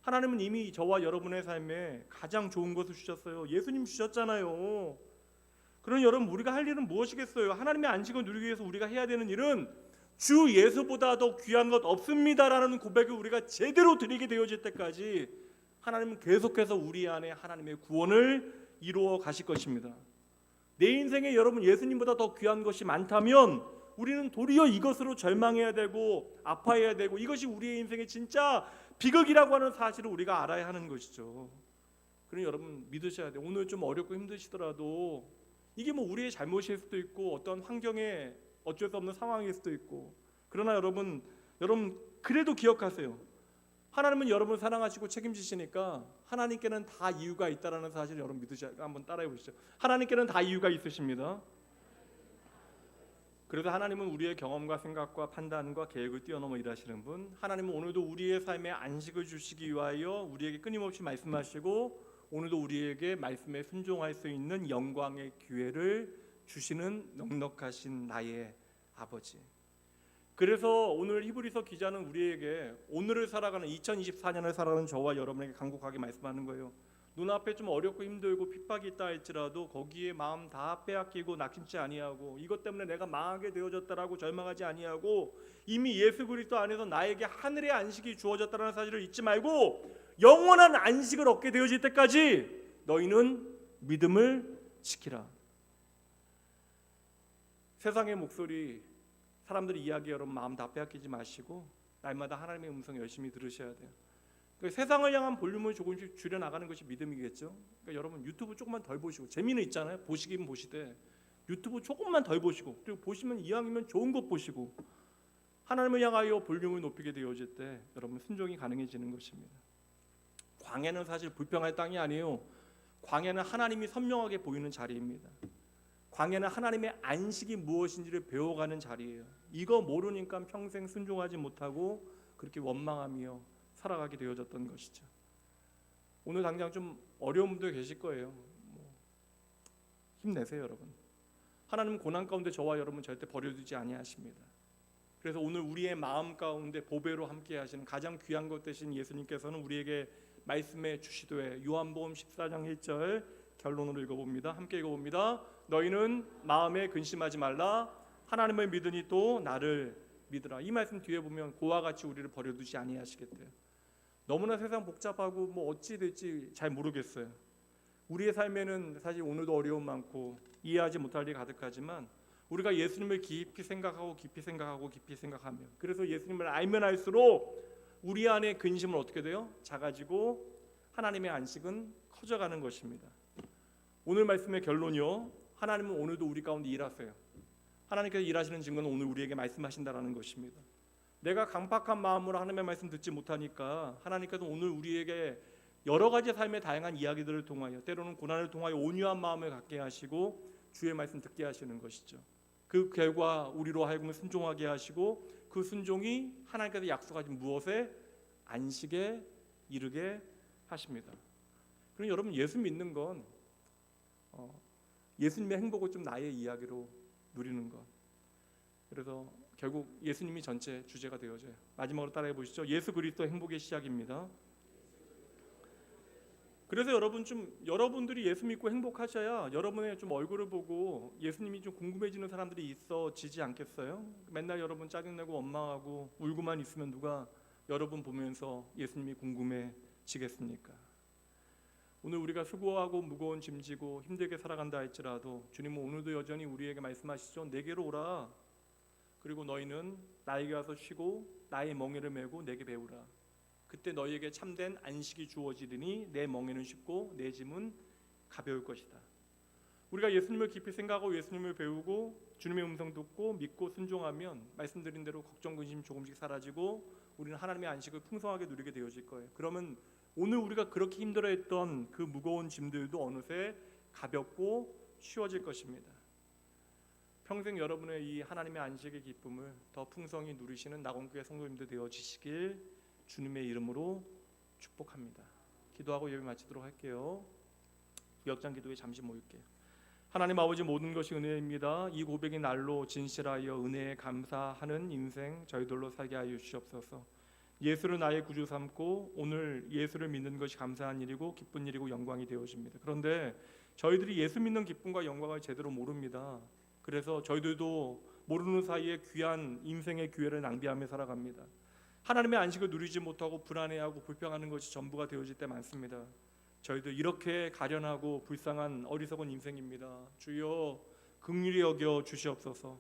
하나님은 이미 저와 여러분의 삶에 가장 좋은 것을 주셨어요. 예수님 주셨잖아요. 그럼 여러분 우리가 할 일은 무엇이겠어요? 하나님의 안식을 누리기 위해서 우리가 해야 되는 일은 주 예수보다 더 귀한 것 없습니다라는 고백을 우리가 제대로 드리게 되어질 때까지 하나님은 계속해서 우리 안에 하나님의 구원을 이루어 가실 것입니다. 내 인생에 여러분 예수님보다 더 귀한 것이 많다면 우리는 도리어 이것으로 절망해야 되고 아파해야 되고, 이것이 우리의 인생의 진짜 비극이라고 하는 사실을 우리가 알아야 하는 것이죠. 그러니 여러분 믿으셔야 돼요. 오늘 좀 어렵고 힘드시더라도 이게 뭐 우리의 잘못일 수도 있고 어떤 환경에 어쩔 수 없는 상황일 수도 있고, 그러나 여러분 그래도 기억하세요. 하나님은 여러분을 사랑하시고 책임지시니까 하나님께는 다 이유가 있다라는 사실을 여러분 믿으셔야 돼요. 한번 따라해 보시죠. 하나님께는 다 이유가 있으십니다. 그래서 하나님은 우리의 경험과 생각과 판단과 계획을 뛰어넘어 일하시는 분, 하나님은 오늘도 우리의 삶에 안식을 주시기 위하여 우리에게 끊임없이 말씀하시고 오늘도 우리에게 말씀에 순종할 수 있는 영광의 기회를 주시는 넉넉하신 나의 아버지. 그래서 오늘 히브리서 기자는 우리에게 오늘을 살아가는 2024년을 살아가는 저와 여러분에게 간곡하게 말씀하는 거예요. 눈앞에 좀 어렵고 힘들고 핍박이 있다 할지라도 거기에 마음 다 빼앗기고 낙심치 아니하고 이것 때문에 내가 망하게 되어졌다라고 절망하지 아니하고 이미 예수 그리스도 안에서 나에게 하늘의 안식이 주어졌다는 사실을 잊지 말고 영원한 안식을 얻게 되어질 때까지 너희는 믿음을 지키라. 세상의 목소리, 사람들이 이야기 여러분 마음 다 빼앗기지 마시고 날마다 하나님의 음성 열심히 들으셔야 돼요. 그러니까 세상을 향한 볼륨을 조금씩 줄여나가는 것이 믿음이겠죠. 그러니까 여러분 유튜브 조금만 덜 보시고, 재미는 있잖아요. 보시긴 보시되 유튜브 조금만 덜 보시고, 그리고 보시면 이왕이면 좋은 것 보시고 하나님을 향하여 볼륨을 높이게 되어질 때 여러분 순종이 가능해지는 것입니다. 광야는 사실 불평할 땅이 아니에요. 광야는 하나님이 선명하게 보이는 자리입니다. 광야는 하나님의 안식이 무엇인지를 배워가는 자리예요. 이거 모르니까 평생 순종하지 못하고 그렇게 원망하며 살아가게 되어졌던 것이죠. 오늘 당장 좀 어려운 분들 계실 거예요. 힘내세요 여러분. 하나님은 고난 가운데 저와 여러분 절대 버려두지 아니하십니다. 그래서 오늘 우리의 마음 가운데 보배로 함께 하시는 가장 귀한 것 되신 예수님께서는 우리에게 말씀해 주시되, 요한복음 14장 1절 결론으로 읽어봅니다. 함께 읽어봅니다. 너희는 마음에 근심하지 말라. 하나님을 믿으니 또 나를 믿으라. 이 말씀 뒤에 보면 고와 같이 우리를 버려두지 아니하시겠대요. 너무나 세상 복잡하고 뭐 어찌 될지 잘 모르겠어요. 우리의 삶에는 사실 오늘도 어려움 많고 이해하지 못할 일이 가득하지만 우리가 예수님을 깊이 생각하고 깊이 생각하고 깊이 생각하며, 그래서 예수님을 알면 알수록 우리 안에 근심은 어떻게 돼요? 작아지고 하나님의 안식은 커져가는 것입니다. 오늘 말씀의 결론이요, 하나님은 오늘도 우리 가운데 일하세요. 하나님께서 일하시는 증거는 오늘 우리에게 말씀하신다라는 것입니다. 내가 강팍한 마음으로 하나님의 말씀 듣지 못하니까 하나님께서 오늘 우리에게 여러 가지 삶의 다양한 이야기들을 통하여, 때로는 고난을 통하여 온유한 마음을 갖게 하시고 주의 말씀 듣게 하시는 것이죠. 그 결과 우리로 하여금 순종하게 하시고, 그 순종이 하나님께서 약속하신 무엇에? 안식에 이르게 하십니다. 그럼 여러분, 예수 믿는 건 예수님의 행복을 좀 나의 이야기로 누리는 것. 그래서 결국 예수님이 전체 주제가 되어져요. 마지막으로 따라해 보시죠. 예수 그리스도 행복의 시작입니다. 그래서 여러분들이 예수 믿고 행복하셔야 여러분의 좀 얼굴을 보고 예수님이 좀 궁금해지는 사람들이 있어지지 않겠어요? 맨날 여러분 짜증내고 원망하고 울고만 있으면 누가 여러분 보면서 예수님이 궁금해지겠습니까? 오늘 우리가 수고하고 무거운 짐 지고 힘들게 살아간다 할지라도 주님은 오늘도 여전히 우리에게 말씀하시죠. 내게로 오라. 그리고 너희는 나에게 와서 쉬고 나의 멍에를 메고 내게 배우라. 그때 너희에게 참된 안식이 주어지리니 내 멍에는 쉽고 내 짐은 가벼울 것이다. 우리가 예수님을 깊이 생각하고 예수님을 배우고 주님의 음성 듣고 믿고 순종하면 말씀드린 대로 걱정 근심 조금씩 사라지고 우리는 하나님의 안식을 풍성하게 누리게 되어질 거예요. 그러면 오늘 우리가 그렇게 힘들어했던 그 무거운 짐들도 어느새 가볍고 쉬워질 것입니다. 평생 여러분의 이 하나님의 안식의 기쁨을 더 풍성히 누리시는 낙원교회 성도님들 되어지시길 주님의 이름으로 축복합니다. 기도하고 예배 마치도록 할게요. 구역장 기도에 잠시 모일게요. 하나님 아버지, 모든 것이 은혜입니다. 이 고백이 날로 진실하여 은혜에 감사하는 인생 저희들로 살게 하여 주시옵소서. 예수를 나의 구주 삼고 오늘 예수를 믿는 것이 감사한 일이고 기쁜 일이고 영광이 되어집니다. 그런데 저희들이 예수 믿는 기쁨과 영광을 제대로 모릅니다. 그래서 저희들도 모르는 사이에 귀한 인생의 기회를 낭비하며 살아갑니다. 하나님의 안식을 누리지 못하고 불안해하고 불평하는 것이 전부가 되어질 때 많습니다. 저희들 이렇게 가련하고 불쌍한 어리석은 인생입니다. 주여 긍휼히 여겨 주시옵소서.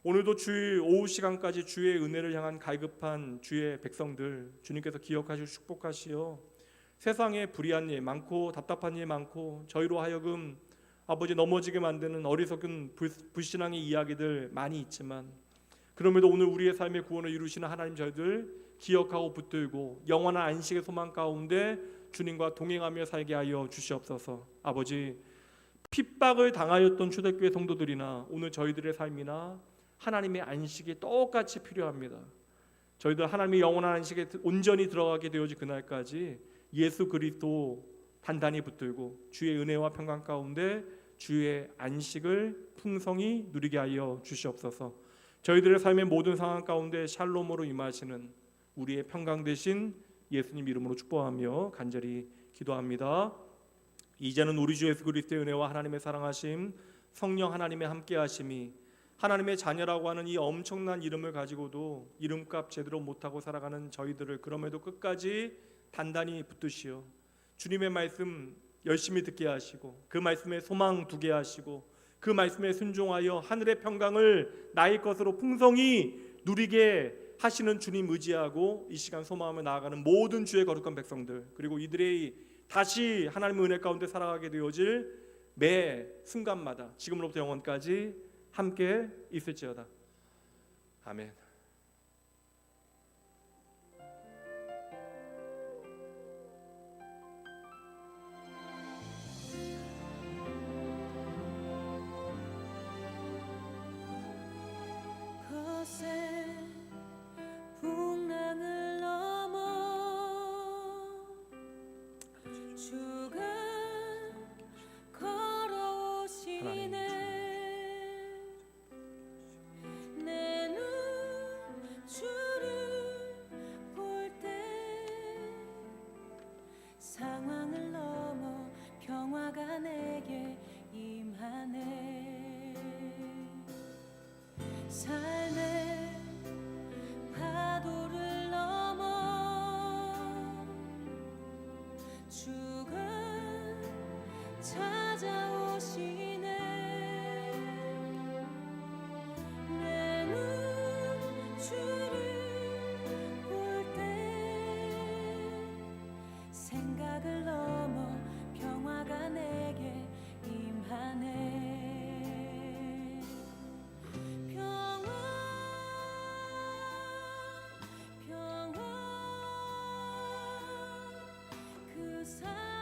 오늘도 주의 오후 시간까지 주의 은혜를 향한 갈급한 주의 백성들 주님께서 기억하시고 축복하시어 세상에 불의한 일 많고 답답한 일 많고 저희로 하여금 아버지 넘어지게 만드는 어리석은 불신앙의 이야기들 많이 있지만, 그럼에도 오늘 우리의 삶의 구원을 이루시는 하나님 저희들 기억하고 붙들고 영원한 안식의 소망 가운데 주님과 동행하며 살게 하여 주시옵소서. 아버지, 핍박을 당하였던 초대교회 성도들이나 오늘 저희들의 삶이나 하나님의 안식이 똑같이 필요합니다. 저희들 하나님의 영원한 안식에 온전히 들어가게 되어질 그날까지 예수 그리스도 단단히 붙들고 주의 은혜와 평강 가운데 주의 안식을 풍성히 누리게 하여 주시옵소서. 저희들의 삶의 모든 상황 가운데 샬롬으로 임하시는 우리의 평강 되신 예수님 이름으로 축복하며 간절히 기도합니다. 이제는 우리 주 예수 그리스도의 은혜와 하나님의 사랑하심, 성령 하나님의 함께하심이 하나님의 자녀라고 하는 이 엄청난 이름을 가지고도 이름값 제대로 못하고 살아가는 저희들을 그럼에도 끝까지 단단히 붙드시어 주님의 말씀 열심히 듣게 하시고 그 말씀에 소망 두게 하시고 그 말씀에 순종하여 하늘의 평강을 나의 것으로 풍성히 누리게 하시는 주님 의지하고 이 시간 소망하며 나아가는 모든 주의 거룩한 백성들, 그리고 이들의 다시 하나님의 은혜 가운데 살아가게 되어질 매 순간마다 지금으로부터 영원까지 함께 있을지어다. 아멘. 거센 풍랑을 넘어 주가 걸어오시네. 내 눈 주를 볼 때 상황을 넘어 평화가 내게 임하네. 삶의 파도를 넘어 주가 찾아오시네. 사랑